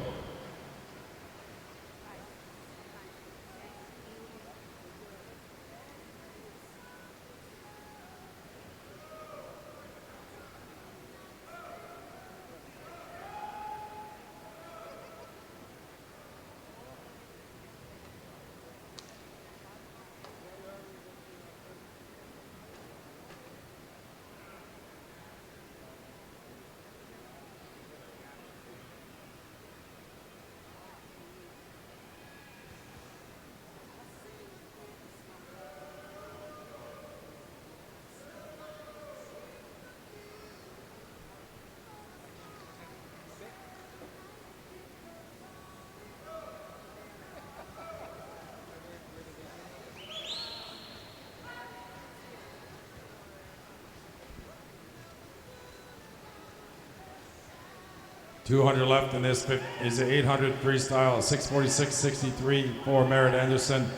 200 left in this is the 800 freestyle. 6:46.63 for Merritt Anderson.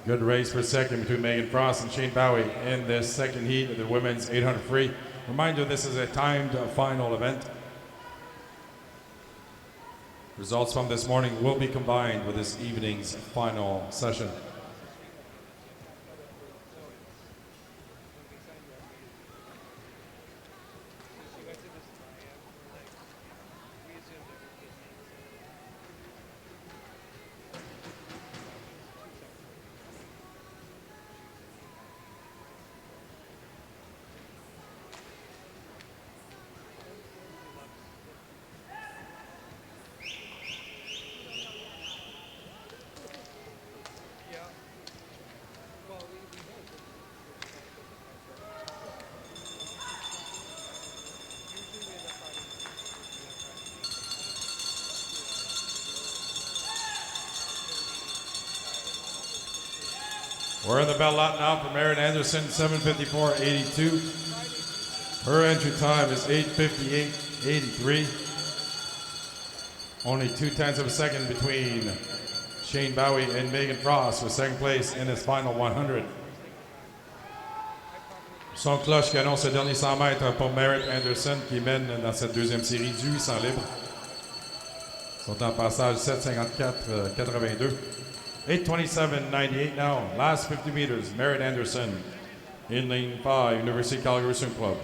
Good race for second between Megan Frost and Shane Bowie in this second heat of the women's 800 free. Reminder, this is a timed final event. Results from this morning will be combined with this evening's final session. We're in the bell lot now for Merritt Anderson, 7:54.82. Her entry time is 8:58.83. Only 0.2 of a second between Shane Bowie and Megan Frost for second place in this final 100. Son cloche qui annonce le dernier 100 mètres pour Merritt Anderson qui mène dans cette deuxième série du 800 libre. Ils sont en passage 7:54.82. 8:27.98 now. Last 50 meters, Merritt Anderson in lane 5, University of Calgary Swim Club.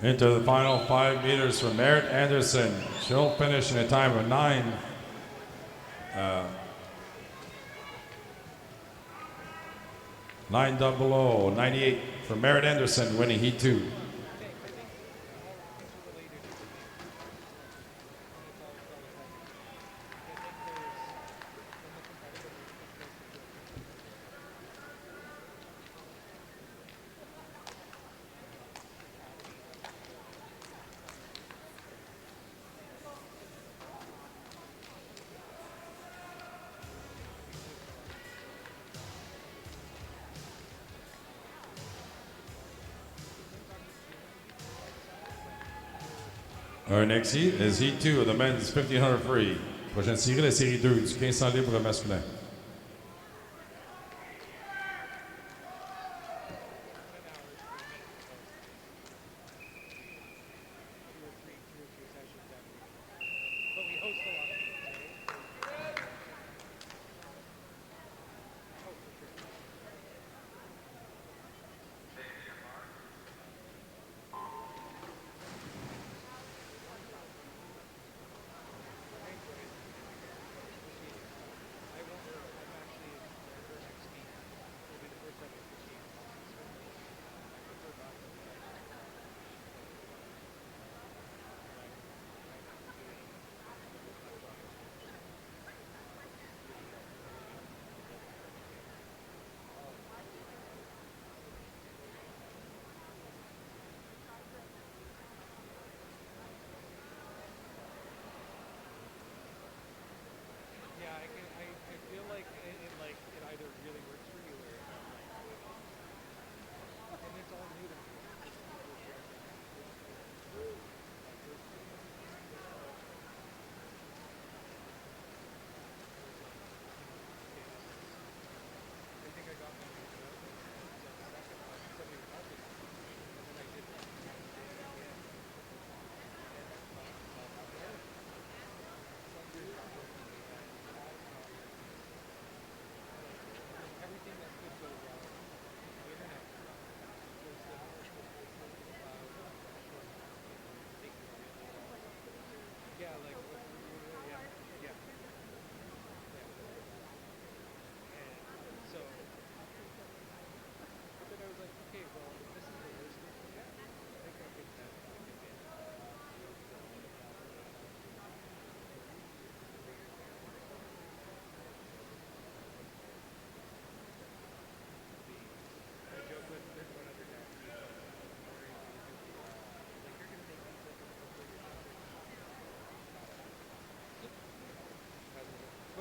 Into the final 5 meters for Merritt Anderson. She'll finish in a time of 9:00.98 for Merritt Anderson, winning heat 2. Our next heat is heat 2 of the men's 1500 free. Prochaine série, la série 2 du 1500 libre masculin.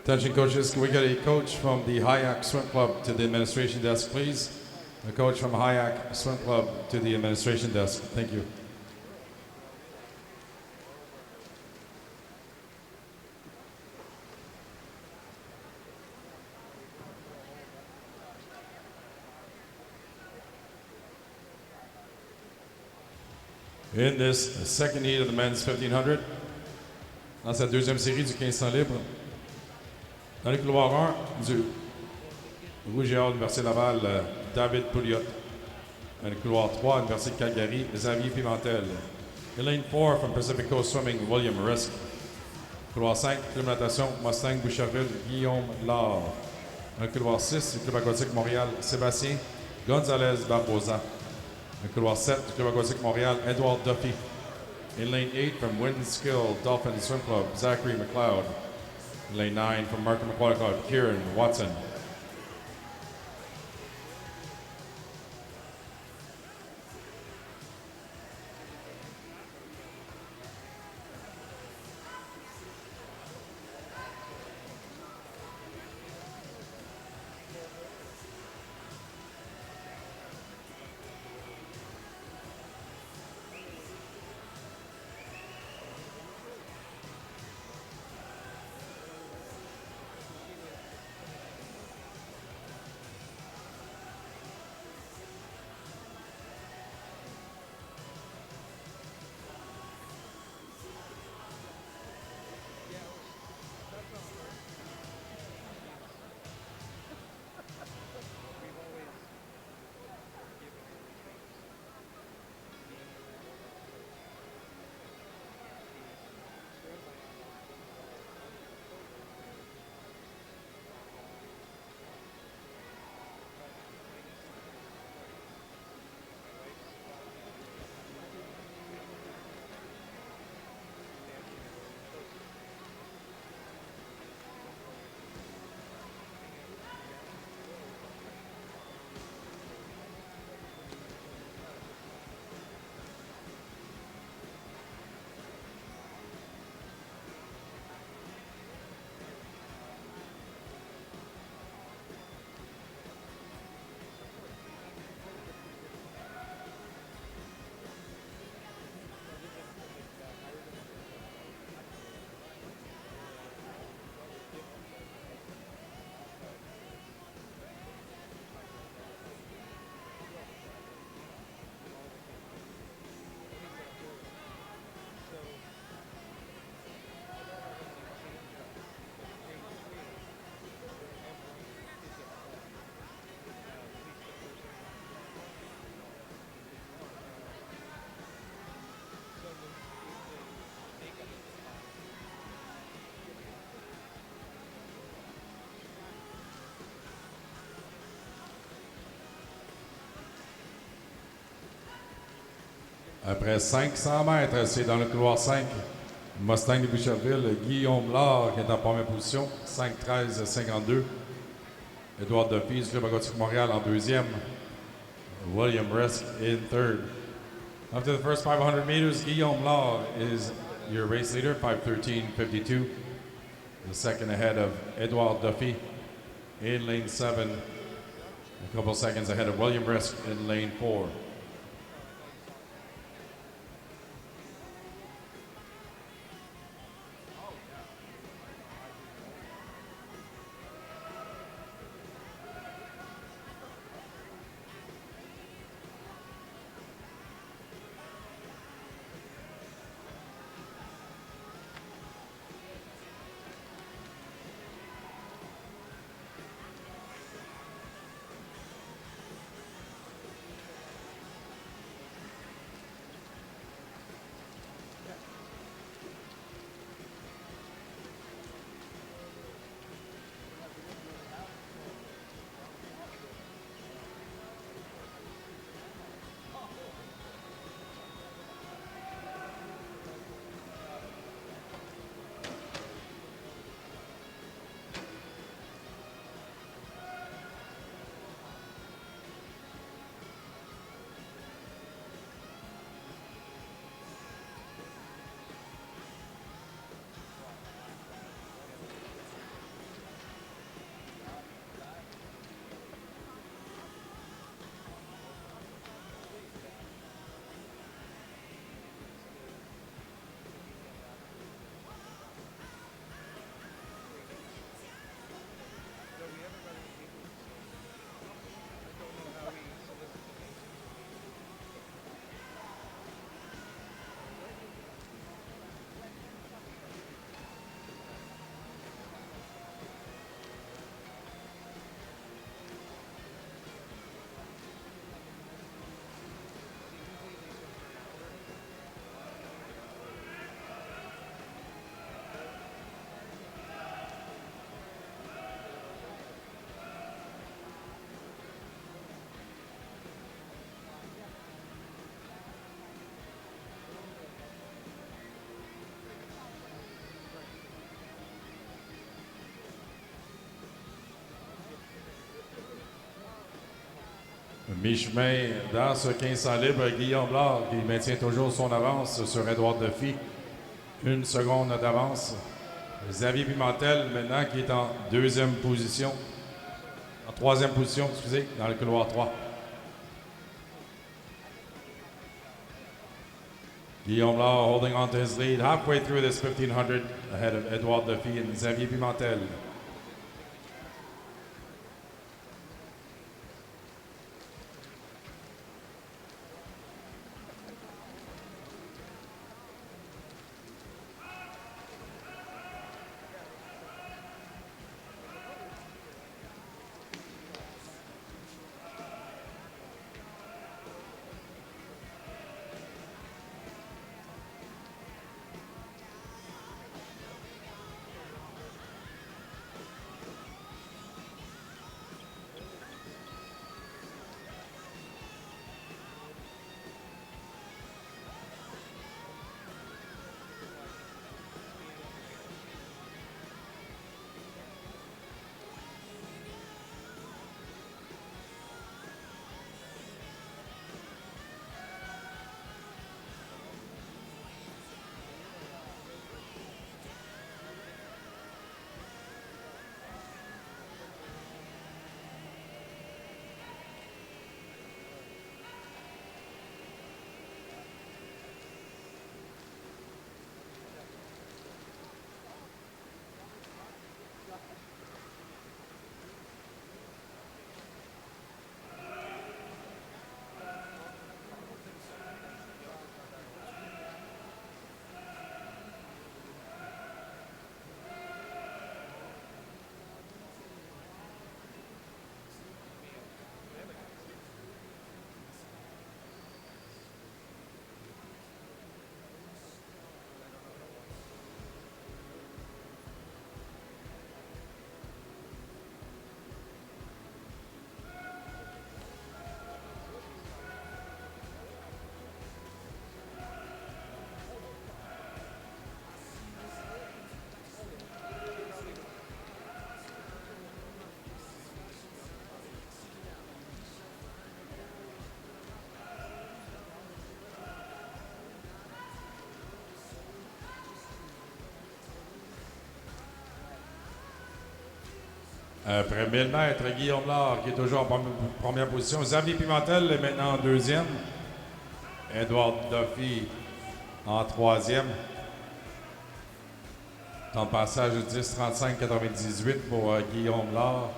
Attention coaches, can we get a coach from the Hayak Swim Club to the administration desk, please? A coach from Hayak Swim Club to the administration desk. Thank you. In this second heat of the men's 1500, dans cette deuxième série du 1500 libre, dans le couloir 1 du Rouge et Or Université Laval, David Pouliot. Dans le couloir 3, Université de Calgary, Xavier Pimentel. In lane 4 from Pacific Coast Swimming, William Risk. Couloir 5, Club Natation, Mustang Boucherville, Guillaume Laure. Dans le couloir 6 du Club Aquatique Montréal, Sébastien Gonzalez Barbosa. Le couloir 7 du Club Aquatique Montréal, Edward Duffy. In lane 8 from Windskill Dolphin Swim Club, Zachary McLeod. In lane 9 from Markham Aquatic Club, Kieran Watson. Après 500 mètres, c'est dans le couloir 5. Mustang de Boucherville, Guillaume Laure qui est en première position, 5-13-52. Edouard Duffy du Club Aquatique Montréal en deuxième. William Risk in third. After the first 500 meters, Guillaume Laure is your race leader, 5:13:52. The second ahead of Edouard Duffy in lane 7. A couple seconds ahead of William Risk in lane 4. Mi-chemin dans ce 1500 libre, Guillaume Blard qui maintient toujours son avance sur Edouard Duffy. 1 seconde d'avance. Xavier Pimentel maintenant qui est en troisième position, excusez, dans le couloir 3. Guillaume Blard holding on to his lead halfway through this 1500 ahead of Edouard Duffy and Xavier Pimentel. Après 1000 mètres, Guillaume Blard qui est toujours en première position. Xavier Pimentel est maintenant en deuxième. Edouard Duffy en troisième. Temps de passage de 10:35:98 pour Guillaume Blard.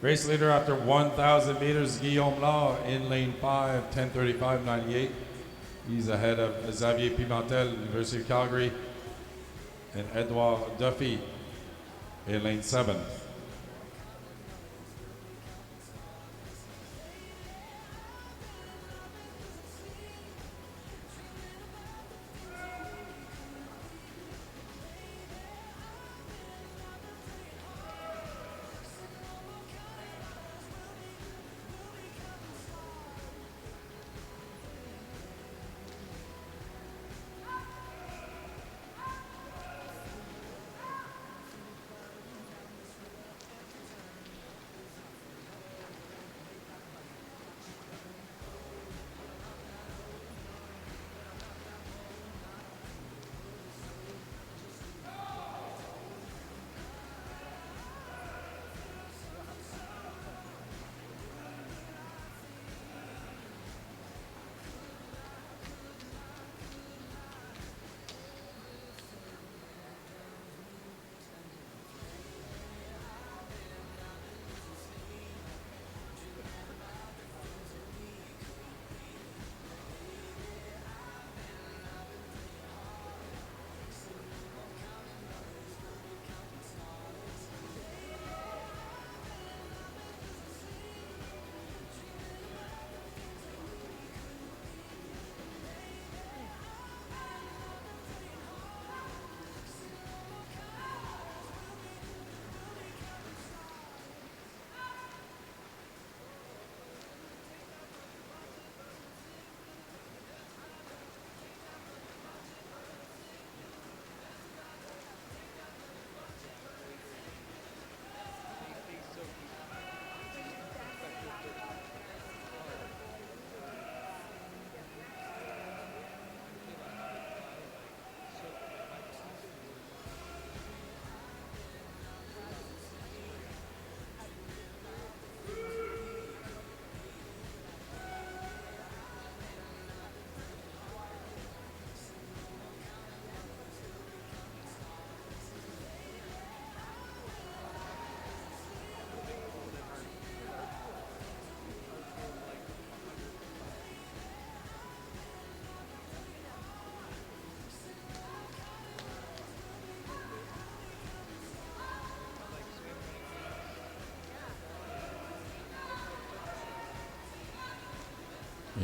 Race leader after 1,000 meters, Guillaume Blard in lane 5, 10:35:98. He's ahead of Xavier Pimentel, University of Calgary, and Edouard Duffy in lane 7.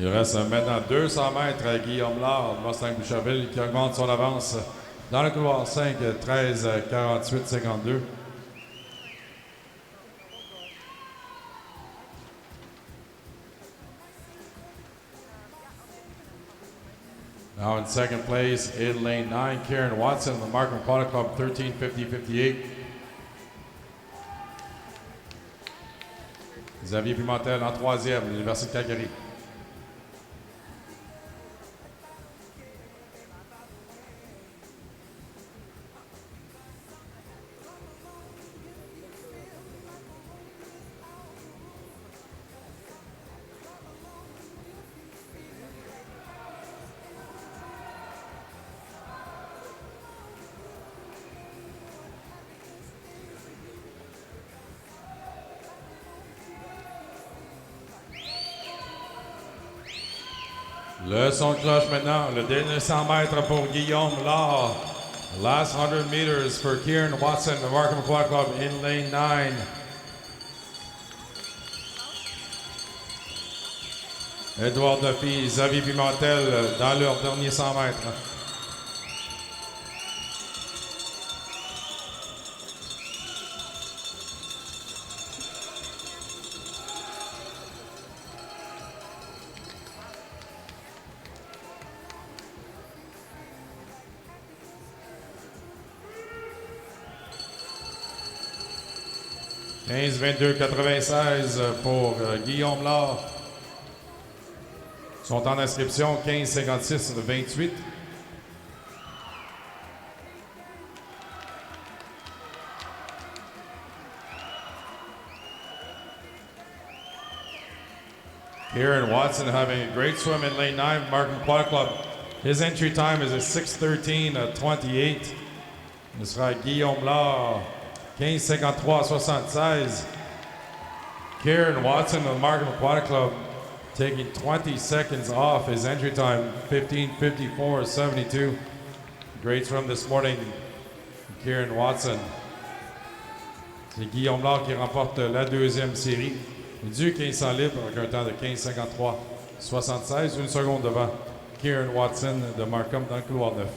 Il reste maintenant 200 mètres à Guillaume Lard, Mustang Boucherville, qui augmente son avance dans le couloir 5, 13, 48, 52. Now in second place, in lane 9, Karen Watson, the Markham Polo Club, 13:50.58. Xavier Pimentel en troisième, l'Université de Calgary. Le son de cloche maintenant, le dernier 100 mètres pour Guillaume Lard. Last 100 meters for Kieran Watson, the Markham Polo Club in lane 9. Edouard Duffy, Xavier Pimentel dans leur dernier 100 mètres. « 15-22-96 pour Guillaume Lard. Son temps d'inscription, 15-56-28. Kieran Watson having a great swim in lane 9, Markham Polo Club. His entry time is a 6:13.28. Ce sera Guillaume Lard, 15:53.76. Kieran Watson of the Markham Polo Club taking 20 seconds off his entry time, 15:54.72. Great swim this morning, Kieran Watson. C'est Guillaume Lard qui remporte la deuxième série du 1500 libre avec un temps de 15:53.76, une seconde devant Kieran Watson de Markham dans le couloir 9.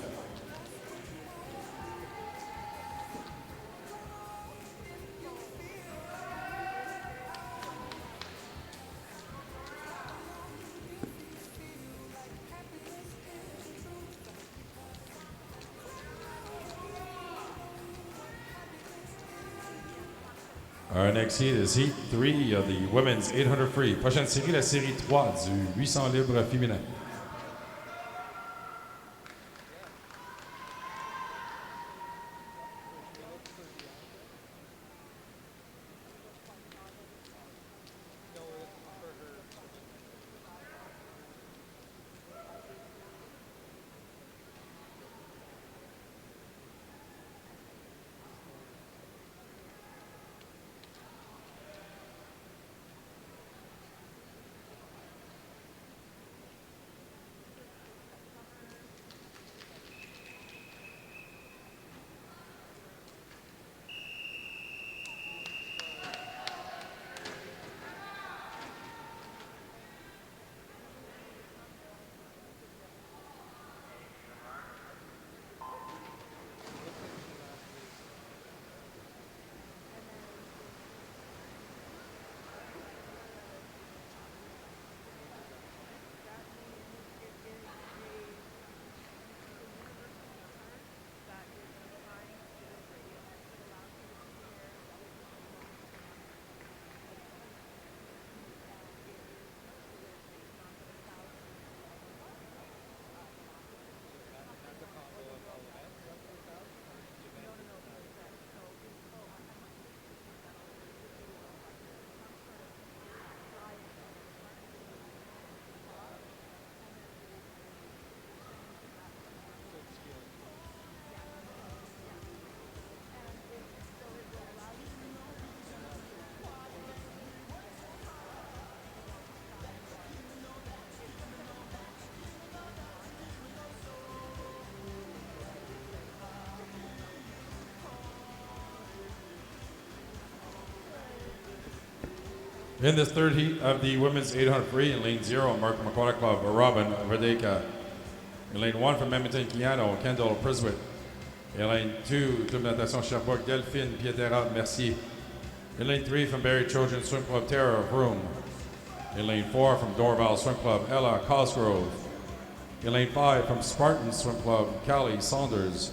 Our next heat is Heat 3 of the Women's 800 Free. Prochaine série, la série 3 du 800 libre féminin. In this third heat of the women's 800 free, in lane 0, Mark Makota Club, Robin Verdeka. In lane 1 from Edmonton, Kiano, Kendall Priswitt. In lane 2, Club Natation Sherbrooke, Delphine Pietera Mercier. In lane 3 from Barrie Trojan Swim Club, Tara Vroom. In lane 4 from Dorval Swim Club, Ella Cosgrove. In lane 5 from Spartan Swim Club, Callie Saunders.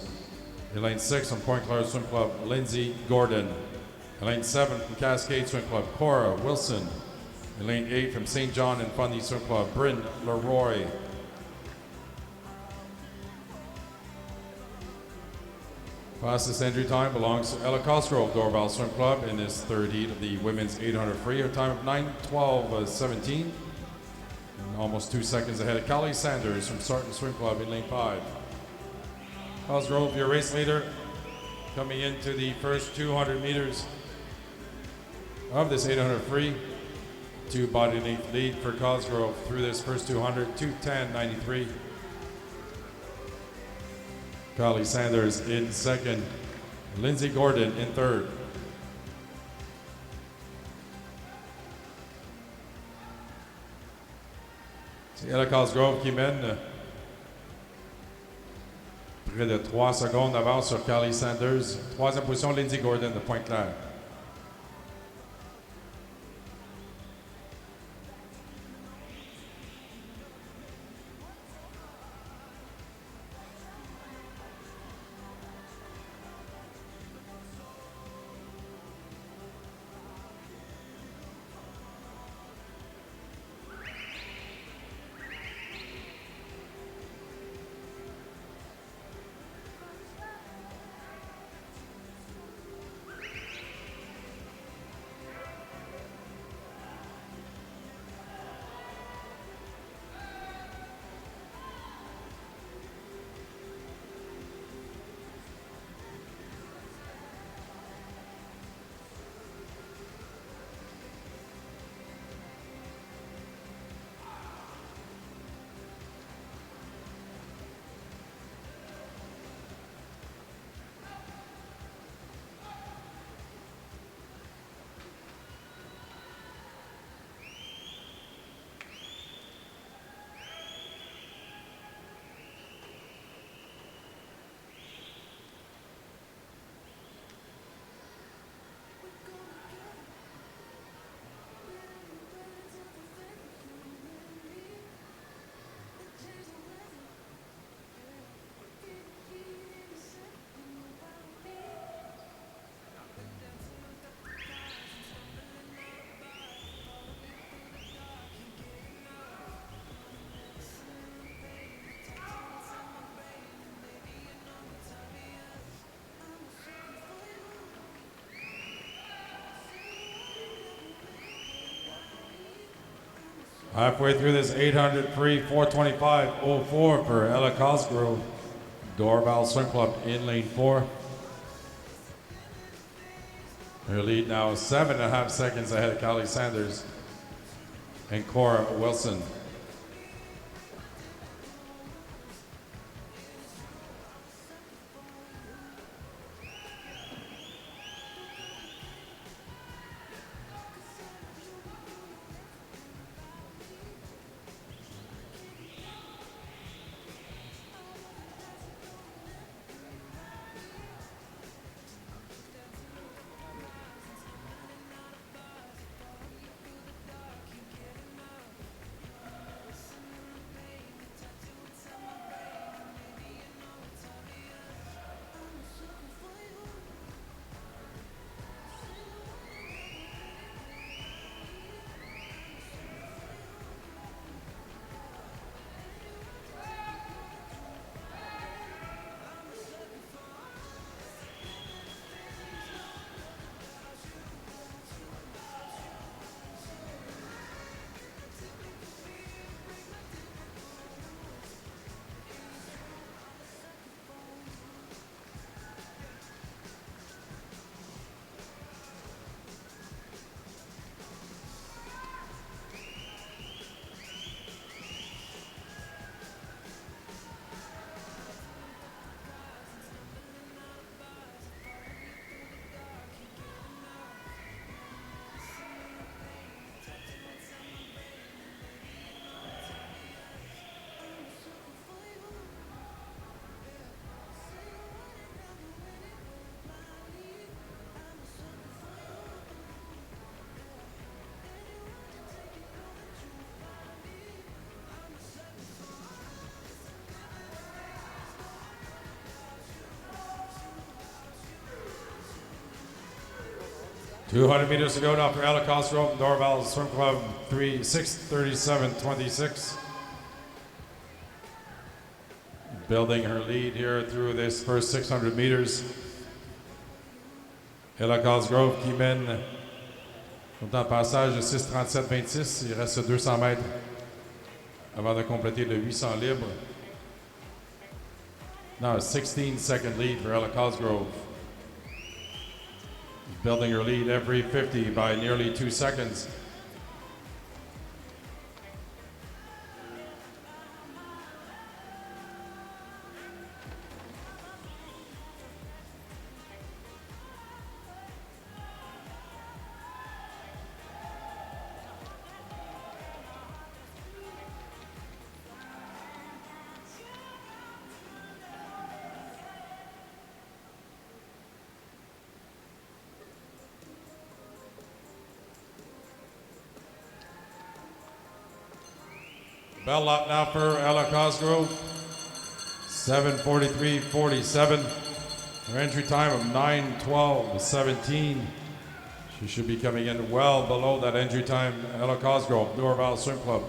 In lane 6 from Point Claire Swim Club, Lindsay Gordon. In lane 7 from Cascade Swim Club, Cora Wilson. In lane 8 from St. John and Fundy Swim Club, Bryn Leroy. Fastest entry time belongs to Ella Cosgrove, Dorval Swim Club, in this third heat of the women's 800 free, a time of 9:12:17. Almost 2 seconds ahead of Callie Sanders from Sarton Swim Club in lane 5. Cosgrove, your race leader, coming into the first 200 meters of this 800 free. 2 body length lead for Cosgrove through this first 200, 2:10:93. Callie Sanders in second. Lindsay Gordon in third. C'est Ella Cosgrove qui mène près de 3 secondes d'avance sur Callie Sanders. Troisième position, Lindsay Gordon de Pointe-Claire. Halfway through this 800 free, 4:25:04 for Ella Cosgrove, Dorval Swim Club in lane 4. Her lead now is 7.5 seconds ahead of Callie Sanders and Cora Wilson. 200 meters to go now for Ella Cosgrove, Dorval Swim Club 6:37.26. Building her lead here through this first 600 meters. Ella Cosgrove qui mène au temps de passage de 6:37.26. Il reste 200 mètres avant de compléter le 800 libre. Now a 16-second lead for Ella Cosgrove. Building her lead every 50 by nearly 2 seconds. Bell up now for Ella Cosgrove. 7:43.47. Her entry time of 9:12.17. She should be coming in well below that entry time. Ella Cosgrove, Dorval Swim Club.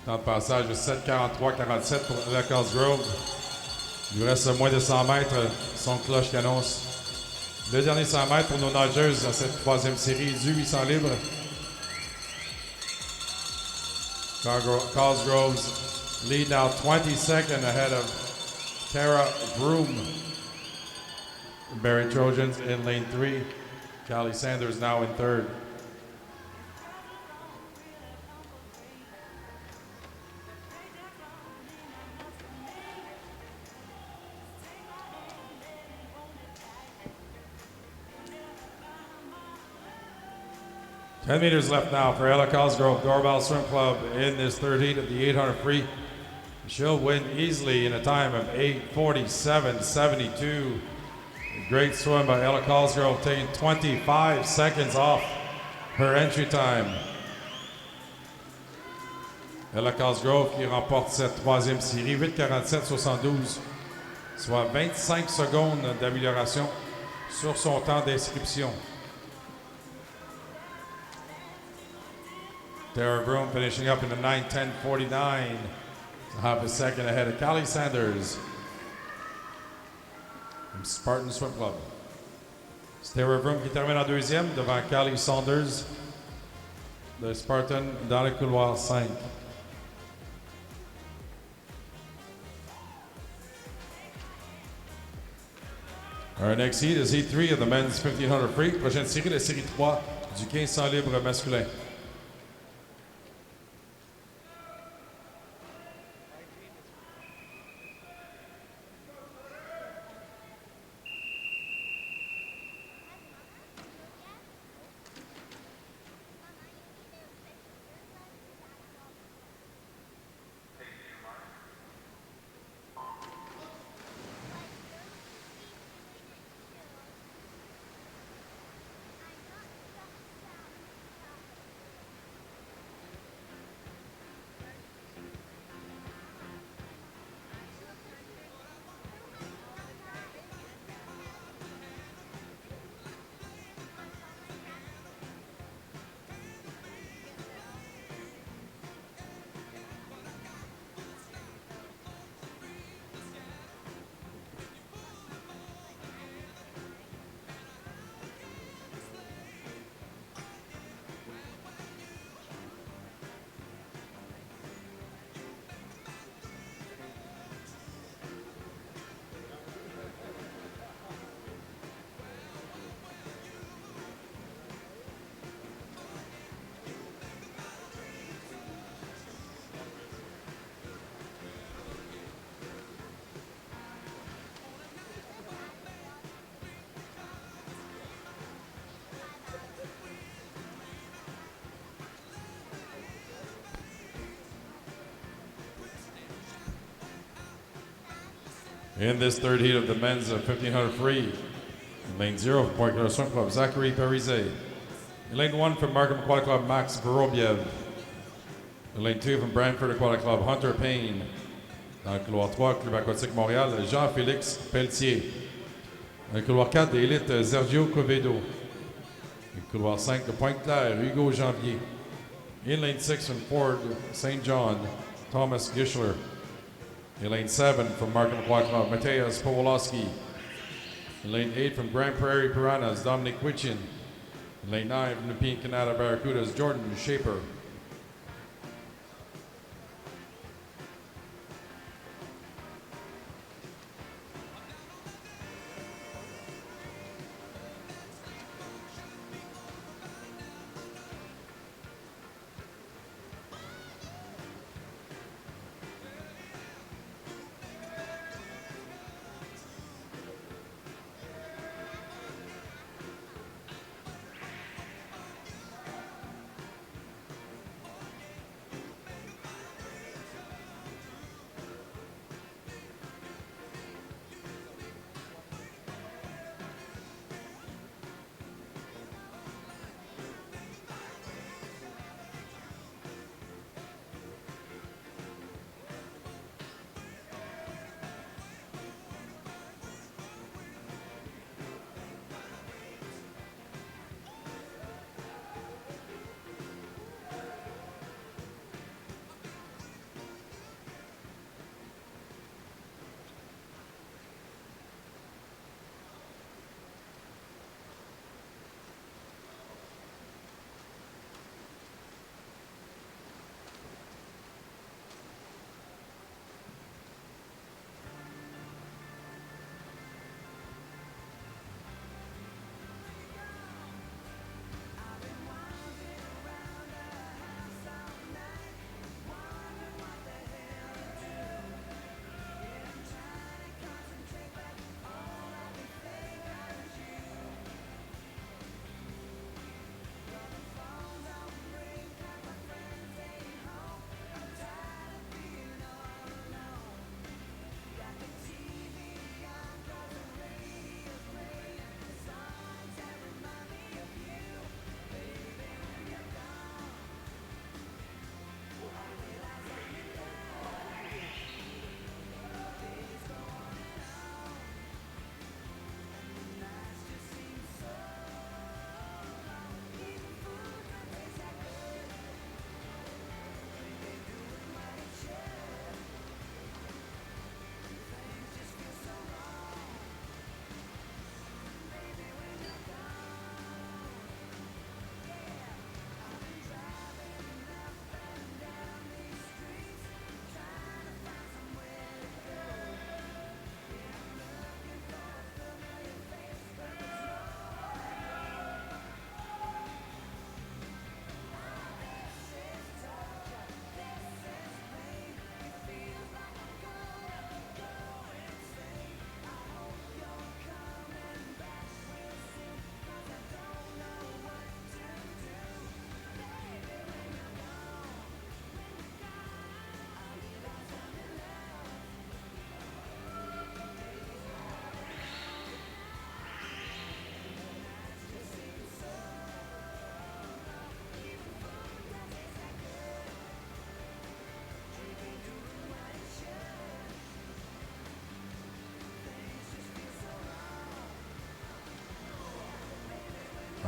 Temps de passage de 7:43.47 pour Ella Cosgrove. Il lui reste moins de 100 mètres. Son cloche qui annonce le dernier 100 mètres pour nos nageuses dans cette troisième série du 800 libre. Cosgrove's lead now 22nd ahead of Tara Broom. Barry Trojans in lane 3. Callie Sanders now in 3rd. Ten meters left now for Ella Cosgrove, Dorval Swim Club in this third heat of the 800 free. She'll win easily in a time of 8:47.72. Great swim by Ella Cosgrove, taking 25 seconds off her entry time. Ella Cosgrove qui remporte cette troisième série, 8:47.72, soit 25 secondes d'amélioration sur son temps d'inscription. Tara Broom finishing up in the 9:10.49, half a second ahead of Callie Sanders from Spartan Swim Club. C'est Tara Broom qui termine en deuxième devant Callie Saunders de Spartan dans le couloir 5. Our next heat is heat 3 of the men's 1500 free. Prochaine série, la série 3 du 1500 libre masculin. In this third heat of the men's 1500 free, in lane 0 for Point Clear Swim Club, Zachary Parise. In lane 1 from Markham Aquatic Club, Max Vorobiev. In lane 2 from Brantford Aquatic Club, Hunter Payne. Dans le couloir 3, Club Aquatique Montréal, Jean-Félix Pelletier. Le couloir 4 d'élite, Sergio Covedo. Le couloir 5 de Pointe-Claire, Hugo Janvier. In lane 6 from Ford St. John, Thomas Gischler. In lane 7 from Markham Club, Mateusz Powolowski. In lane 8 from Grand Prairie Piranhas, Dominic Witchin. In lane 9 from the Pink Canada Barracudas, Jordan Shaper.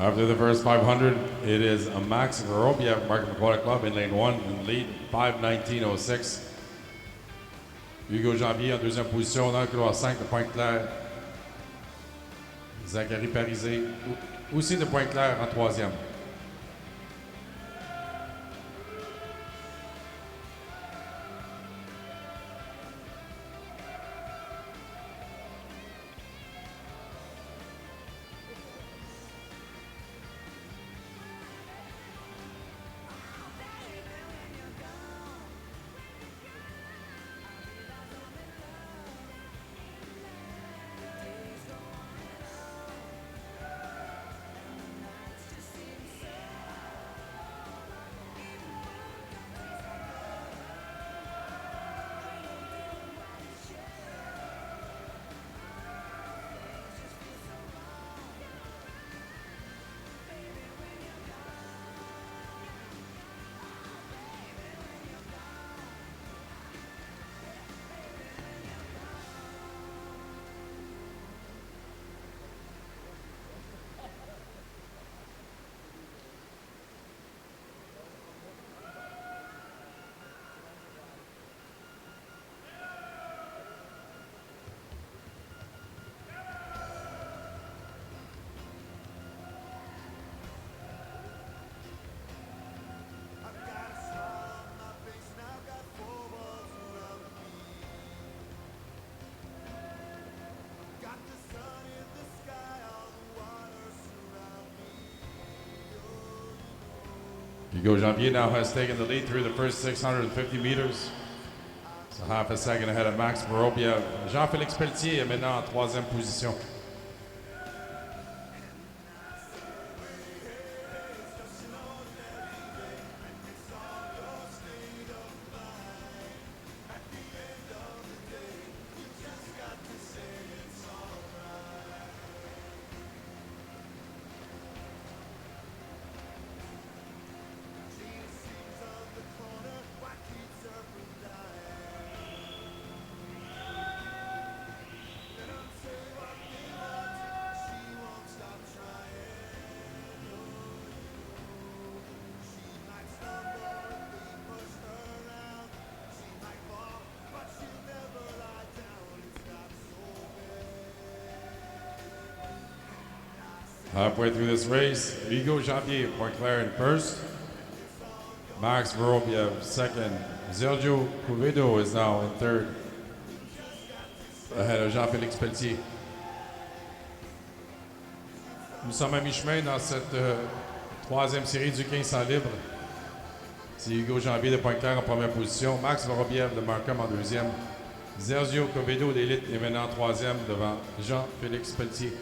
After the first 500, it is a Max Vorobiev, Markham Aquatic Club in lane 1 in lead, 5:19.06. Hugo Janvier en deuxième position dans le couloir 5 de Pointe-Claire. Zachary Parisé, aussi de Pointe-Claire en troisième. Hugo Janvier now has taken the lead through the first 650 meters. So half a second ahead of Max Vorobiev. Jean-Félix Pelletier est maintenant en troisième position. Halfway through this race, Hugo Janvier, Pointe-Claire in first. Max Vorobiev second. Sergio Cuvedo is now in third, ahead of Jean-Félix Pelletier. Nous sommes à mi-chemin dans cette troisième série du 1500 libre. C'est Hugo Janvier de Pointe-Claire en première position. Max Vorobiev de Markham en deuxième. Sergio Cuvedo d'élite est maintenant en troisième devant Jean-Félix Pelletier.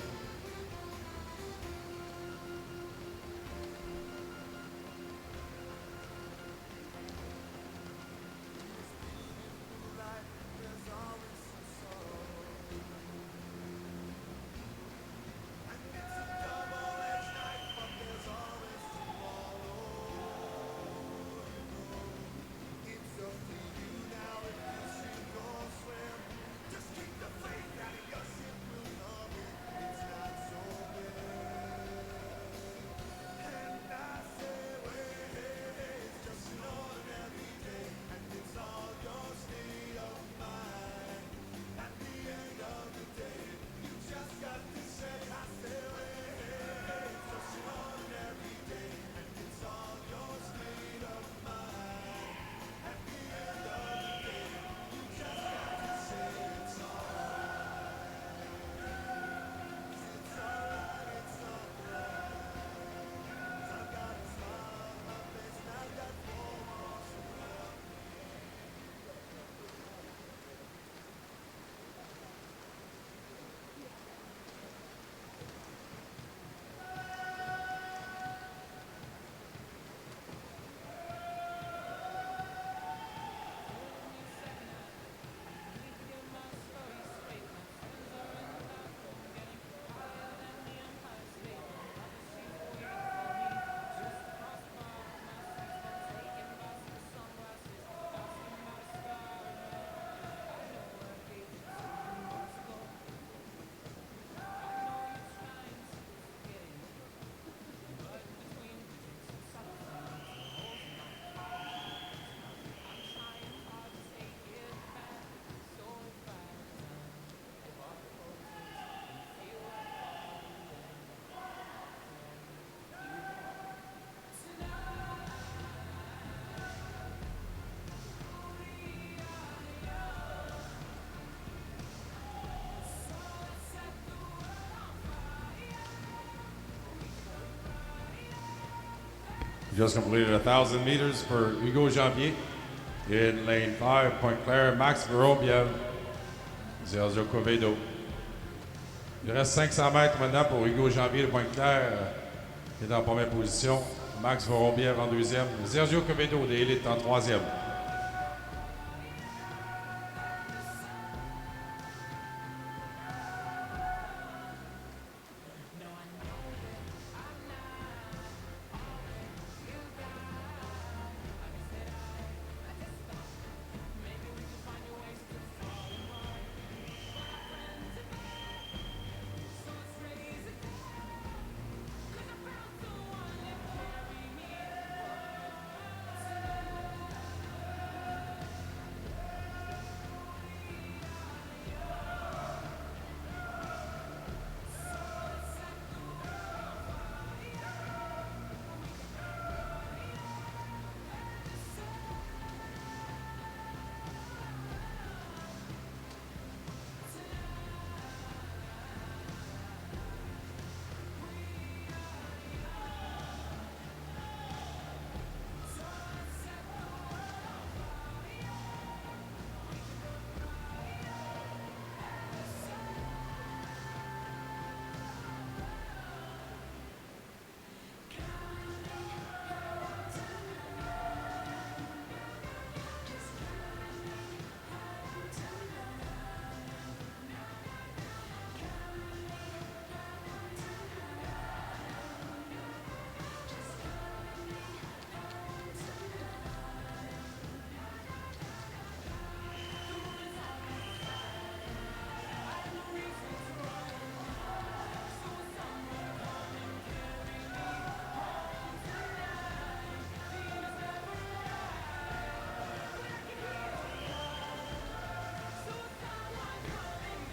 Just completed 1,000 meters for Hugo Janvier. In lane 5, Pointe-Claire, Max Vorobiev, Sergio Cuvedo. Il reste 500 mètres maintenant pour Hugo Janvier de Pointe-Claire, qui est en première position. Max Vorobiev en deuxième. Sergio Cuvedo de l'élite en troisième.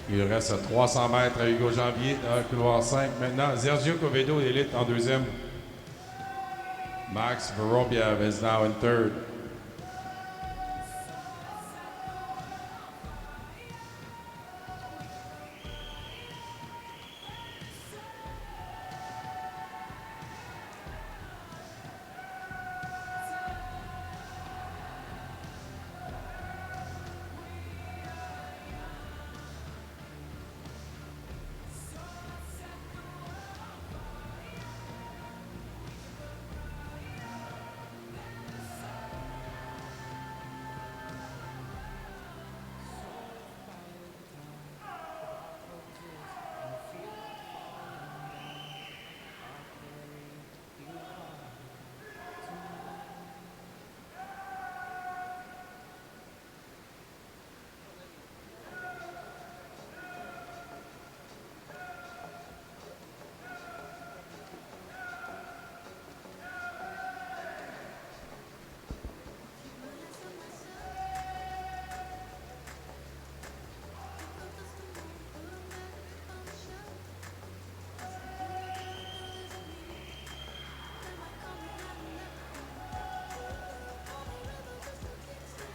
Il reste 300 mètres à Hugo Janvier dans le couloir 5. Maintenant, Sergio Covedo, élite en deuxième. Max Vorobiev is now in third.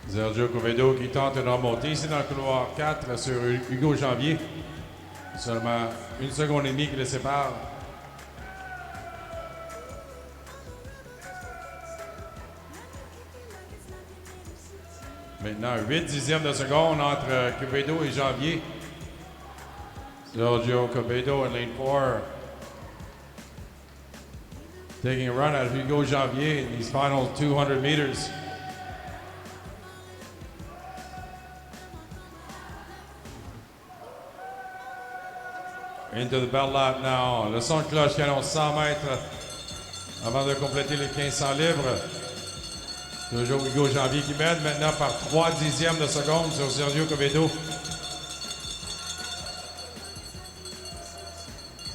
Sergio Covedo qui tente de remonter ici dans le couloir 4 sur Hugo Janvier. Seulement 1 seconde et demie qui le sépare. Maintenant, 8 dixièmes de seconde entre Covedo et Janvier. Sergio Covedo in lane 4. Taking a run at Hugo Janvier in these final 200 meters. Into the bell lap now. Le son de cloche qui annonce 100 mètres avant de compléter les 1500 livres. Toujours Hugo Janvier qui mène maintenant par 3 dixièmes de seconde sur Sergio Covedo.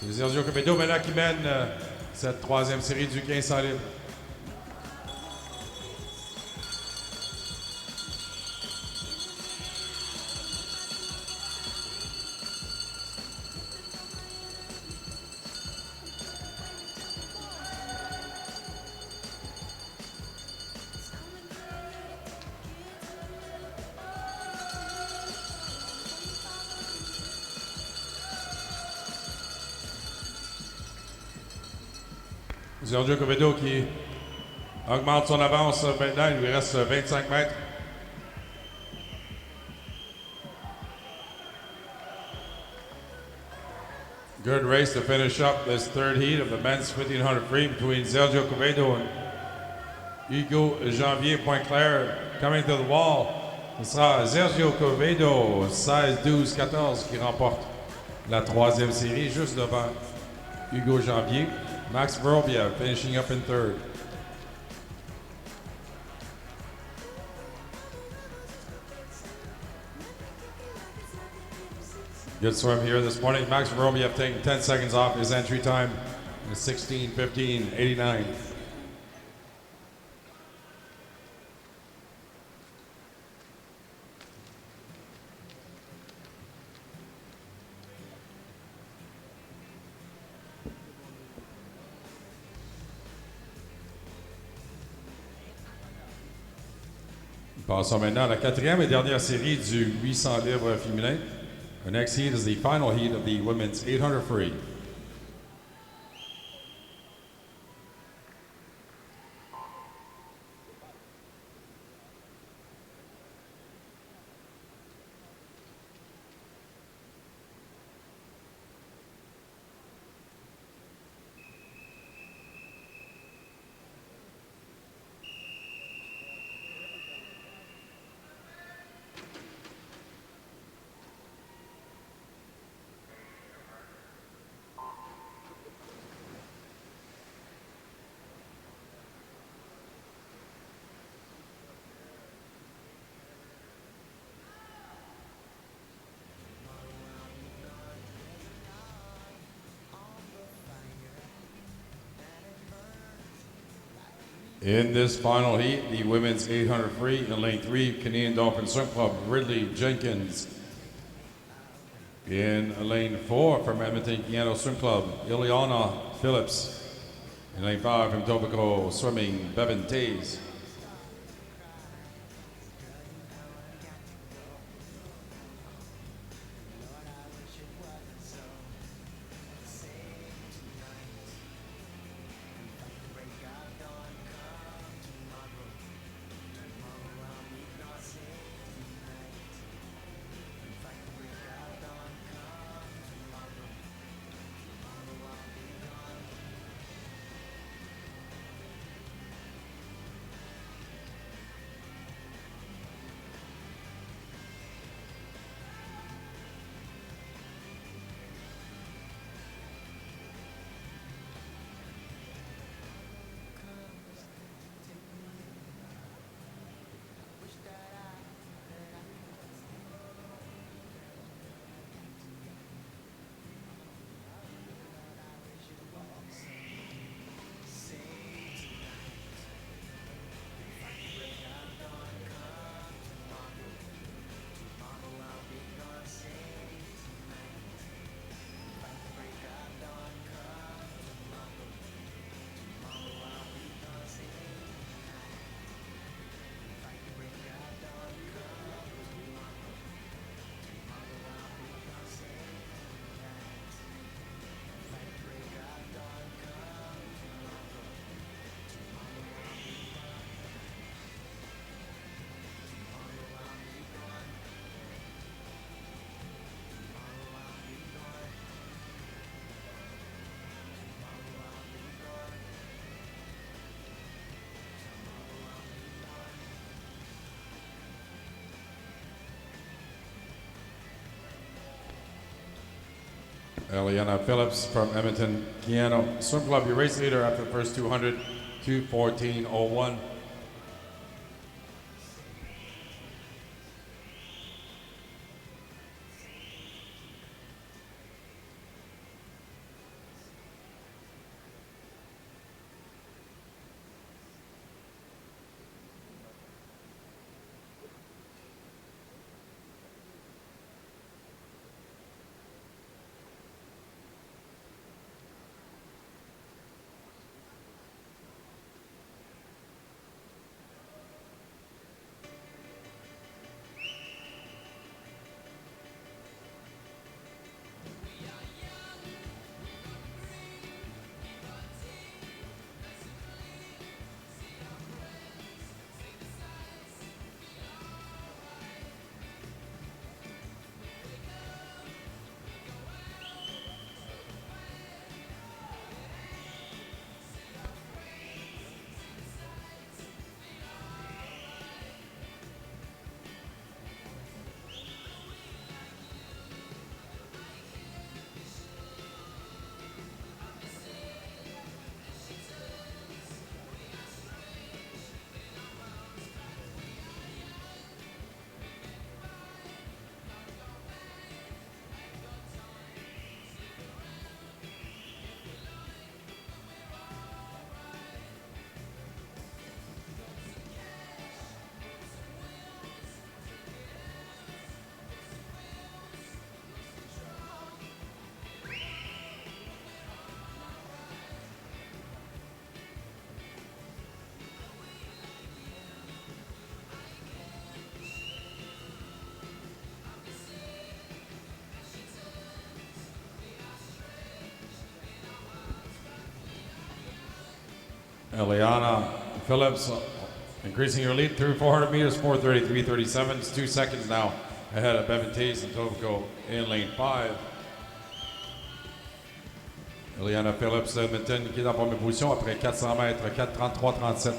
C'est Sergio Covedo maintenant qui mène cette troisième série du 1500 livres. Sergio Covedo qui augmente son avance maintenant. Il lui reste 25 mètres. Good race to finish up this third heat of the men's 1500 free between Sergio Covedo and Hugo Janvier Pointe-Claire. Coming to the wall, ce sera Sergio Covedo, 16-12-14, qui remporte la troisième série juste devant Hugo Janvier. Max Vorobiev finishing up in third. Good swim here this morning. Max Vorobiev taking 10 seconds off his entry time. 16:15:89. Passons maintenant à la quatrième et dernière série du 800 livres féminin. The next heat is the final heat of the women's 800 free. In this final heat, the women's 800 free in lane 3, Canadian Dolphin Swim Club, Ridley Jenkins In lane 4 from Edmonton Piano Swim Club, Ileana Phillips. In lane 5 from Topico Swimming, Bevan Tays. Eliana Phillips from Edmonton Piano Swim Club, your race leader after the first 200, 2:14.01. Eliana Phillips increasing your lead through 400 meters, 4:33.37. It's 2 seconds now ahead of Bevan Tays and Topico in lane 5. Eliana Phillips d'Edmonton qui est en première position après 400 mètres, 4:33.37.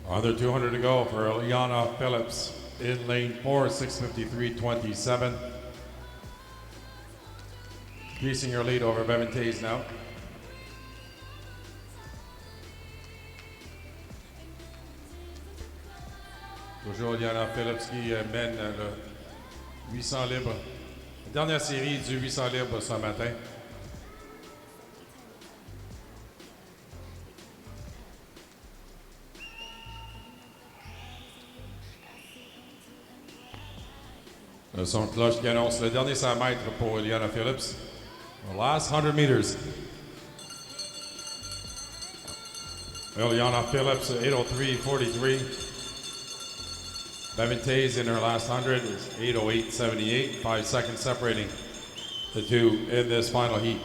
Under 200 to go for Liana Phillips in lane 4, 6:53.27. Increasing your lead over Bevan Tays now. Toujours Liana Phillips qui mène le 800 libre. La dernière série du 800 libre ce matin. Le son de cloche qui annonce le dernier 100 mètres pour Liana Phillips. The last 100 meters. Liana Phillips, 8:03.43. Bevan Tays in her last 100 is 8:08.78. 5 seconds separating the two in this final heat.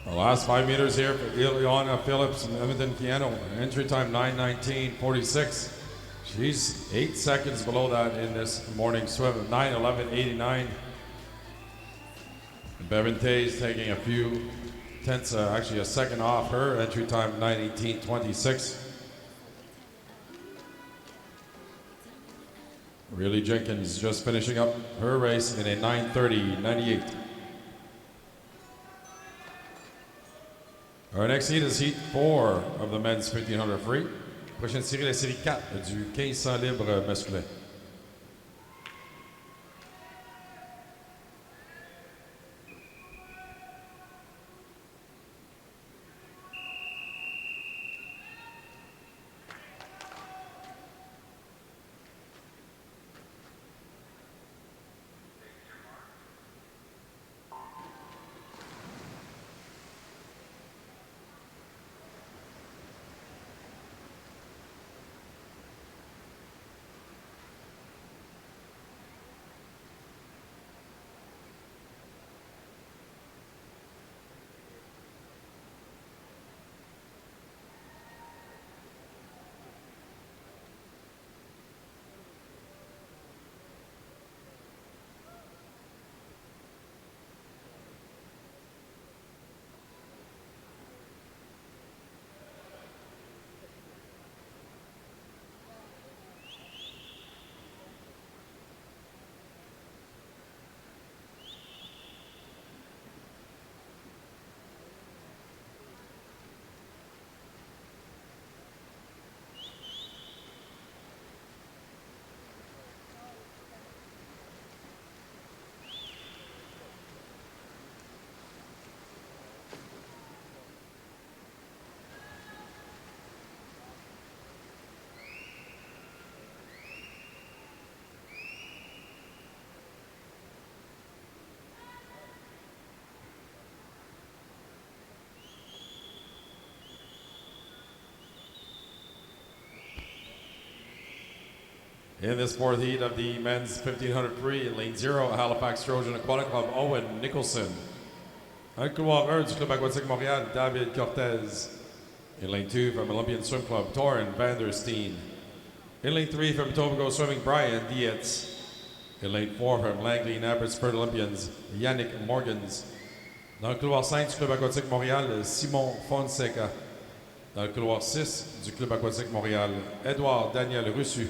The last 5 meters here for Ileana Phillips and Edmonton Piano. Entry time 9:19.46. She's 8 seconds below that in this morning swim of 9:11.89. Bevan Tays taking a few tenths, actually a second off her entry time 9:18.26. Riley Jenkins just finishing up her race in a 9:30.98. Our next heat is heat 4 of the men's 1500 free. Prochaine série, la série 4 du 1500 libre masculin. In this fourth heat of the men's 1500 free, in lane 0, Halifax Trojan Aquatic Club, Owen Nicholson. Un couloir 1 du Club Aquatique Montréal, David Cortez. In lane 2, from Olympian Swim Club, Torin Vandersteen. In lane 3, from Tobago Swimming, Brian Dietz. In lane 4, from Langley Nabbert Spirit Olympians, Yannick Morgans. Dans le couloir 5 du Club Aquatique Montréal, Simon Fonseca. Dans le couloir 6 du Club Aquatique Montréal, Edouard Daniel Russu.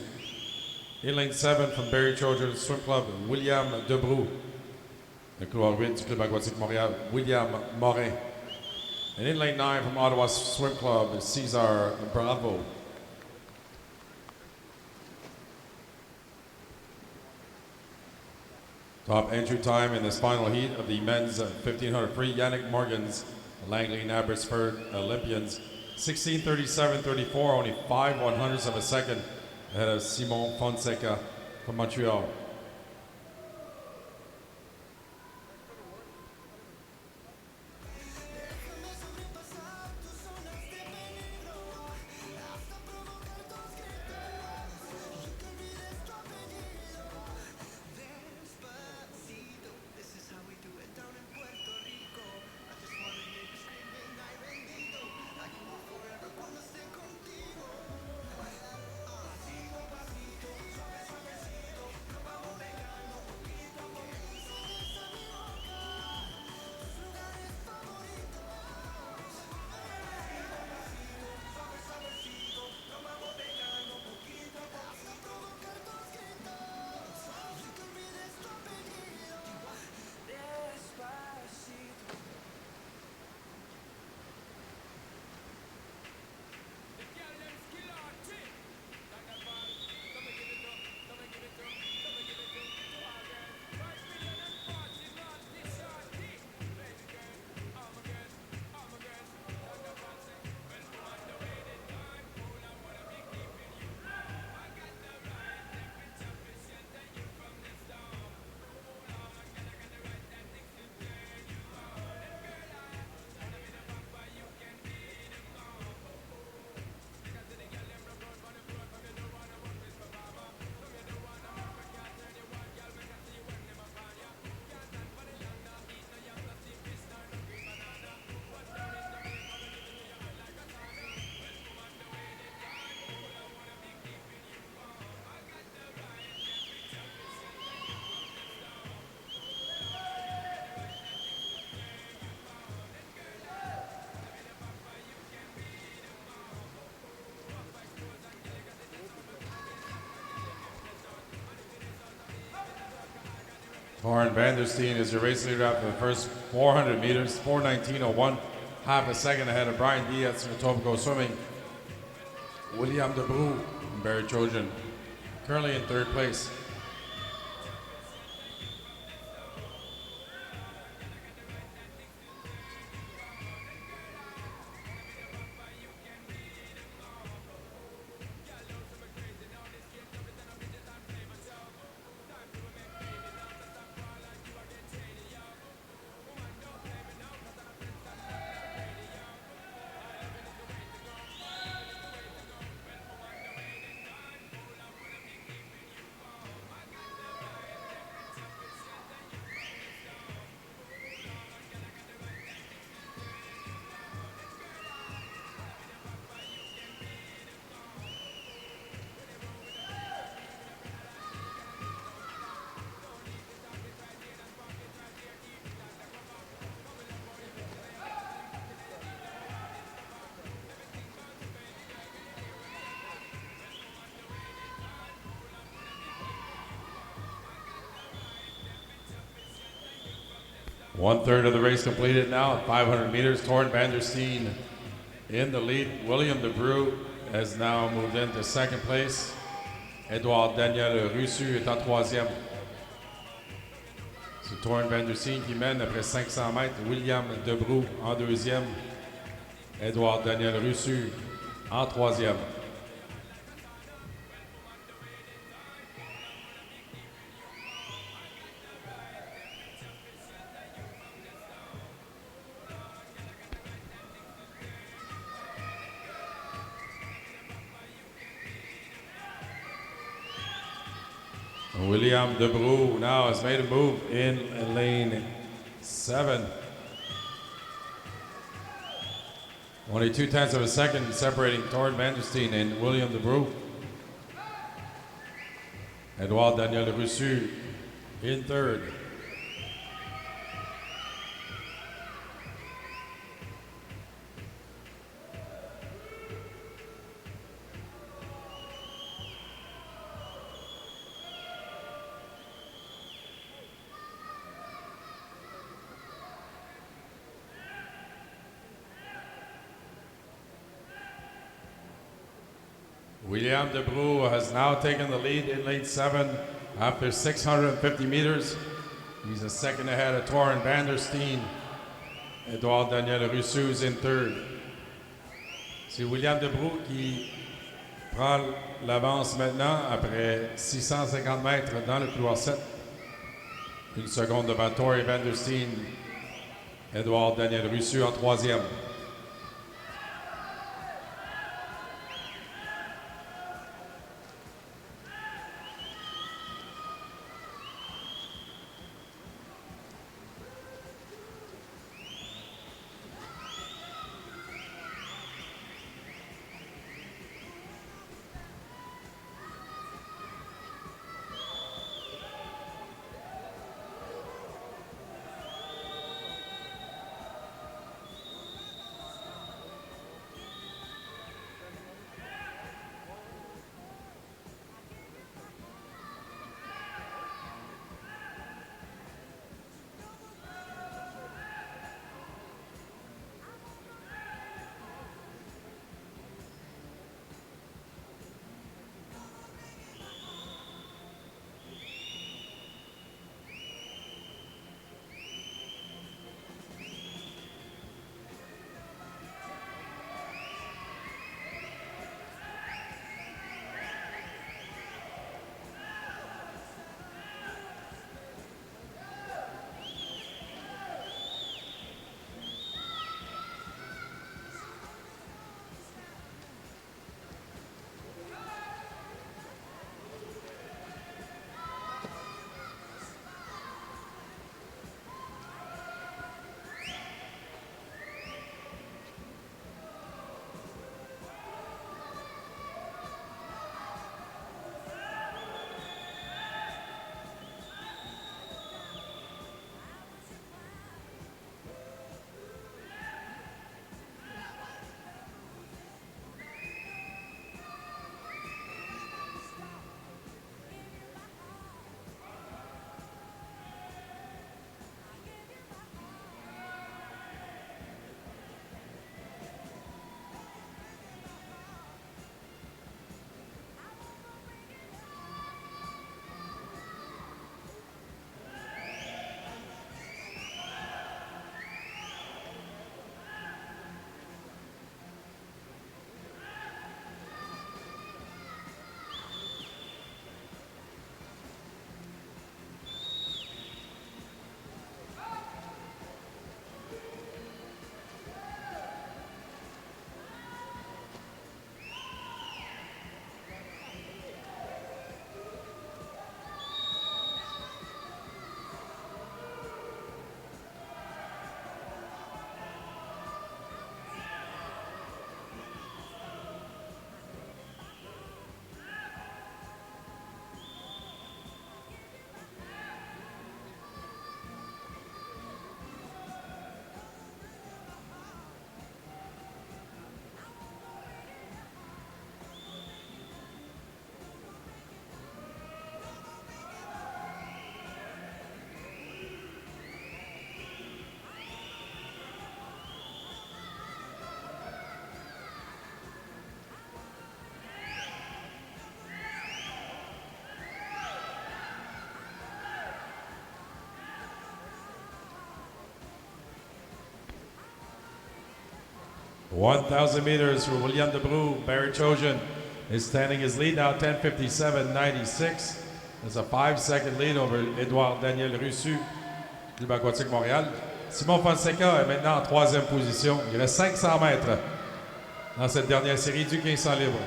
In lane 7 from Barrie Trojan Swim Club, William Debrou. Le couloir 8 du Club Aquatique Montréal, William Morin. And in lane 9 from Ottawa Swim Club, Cesar Bravo. Top entry time in this final heat of the men's 1500 free, Yannick Morgan's Langley Abbotsford Olympians, 16:37.34, only 5/100ths of a second ahead of Simon Fonseca from Montreal. Torren van der Steen is your race leader after the first 400 meters, 4:19.01, half a second ahead of Brian Diaz from Etobicoke Swimming. William Debrou from Barry Trojan, currently in third place. One third of the race completed now at 500 meters. Torren van der Steen in the lead. William Debrou has now moved into second place. Edouard Daniel Russu est en troisième. C'est Torren van der Steen qui mène après 500 mètres. William Debrou en deuxième. Edouard Daniel Russu en troisième. William Debrou now has made a move in lane 7. Only 2/10ths of a second separating Torren van der Steen and William Debrou. Edouard Daniel Russu in third. William Debrou has now taken the lead in lane 7 after 650 meters. He's a second ahead of Torren Vandersteen. Edouard Daniel Rousseau is in third. C'est William Debroux qui prend l'avance maintenant après 650 mètres dans le couloir 7. Une seconde devant Torren Vandersteen. Edouard Daniel Rousseau en troisième. $1,000 meters for William Debroux. Barry Trojan is standing his lead now, 10:57.96. There's a 5-second lead over Edouard Daniel Rousseau, Club Aquatique Montréal. Simon Fonseca est maintenant en troisième position. Il reste 500 mètres dans cette dernière série du 1500 libre.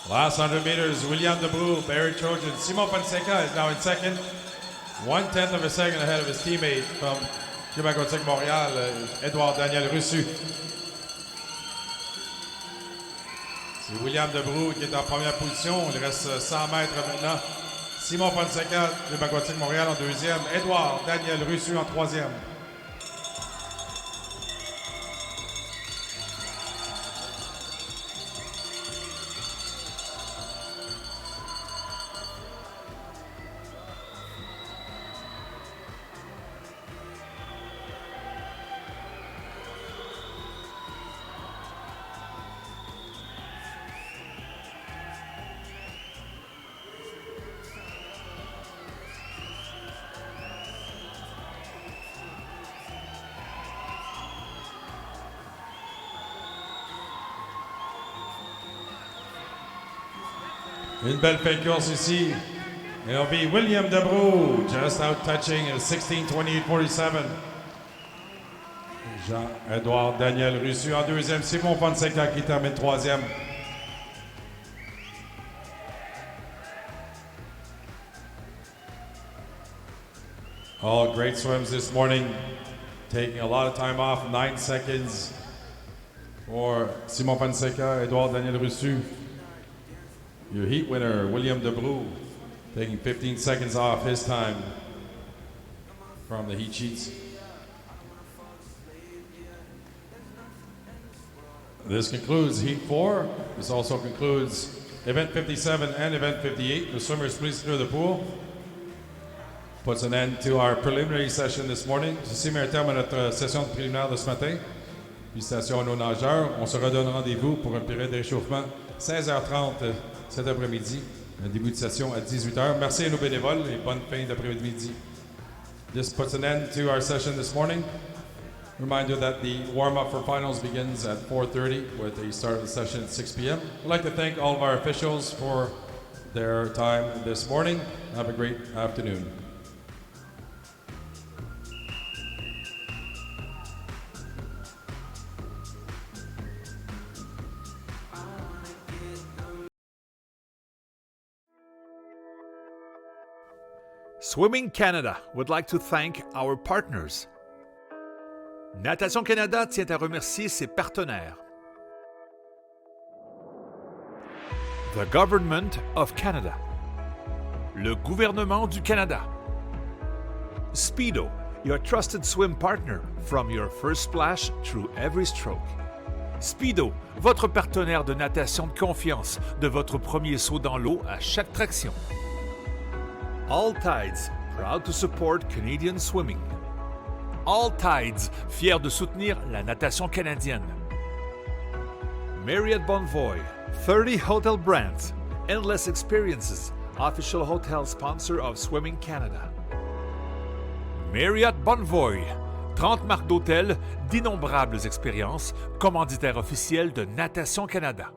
Last 100 meters, William Debrou, Barry Trojan. Simon Fonseca is now in second. 1/10 of a second ahead of his teammate from Québec Nautique Montréal, Edouard Daniel Russu. C'est William Debrou qui est en première position. Il reste 100 mètres maintenant. Simon Fonseca, Québec Nautique Montréal en deuxième. Edouard Daniel Russu en troisième. Une belle fin de course ici. It'll be William Debrou just out touching at 16:28.47. Jean-Edouard Daniel Russu en deuxième. Simon Fonseca qui termine troisième. All great swims this morning. Taking a lot of time off. 9 seconds for Simon Fonseca, Edouard Daniel Russu. Your heat winner, William Debrou, taking 15 seconds off his time from the heat sheets. This concludes Heat 4. This also concludes Event 57 and Event 58. The swimmers please clear the pool. Puts an end to our preliminary session this morning. Ceci met un terme à notre session de préliminaire de ce matin. Félicitations à nos nageurs. On se redonne rendez-vous pour une période de réchauffement 16h30 cet après-midi. Un début de session à 18h. Merci à nos bénévoles et bonne fin d'après-midi. This puts an end to our session this morning. Reminder that the warm-up for finals begins at 4:30 with a start of the session at 6 p.m. I'd like to thank all of our officials for their time this morning. Have a great afternoon. Swimming Canada would like to thank our partners. Natation Canada tient à remercier ses partenaires. The Government of Canada. Le gouvernement du Canada. Speedo, your trusted swim partner from your first splash through every stroke. Speedo, votre partenaire de natation de confiance, de votre premier saut dans l'eau à chaque traction. All Tides, proud to support Canadian swimming. All Tides, fier de soutenir la natation canadienne. Marriott Bonvoy, 30 hotel brands, endless experiences, official hotel sponsor of Swimming Canada. Marriott Bonvoy, 30 marques d'hôtels, d'innombrables expériences, commanditaire officiel de Natation Canada.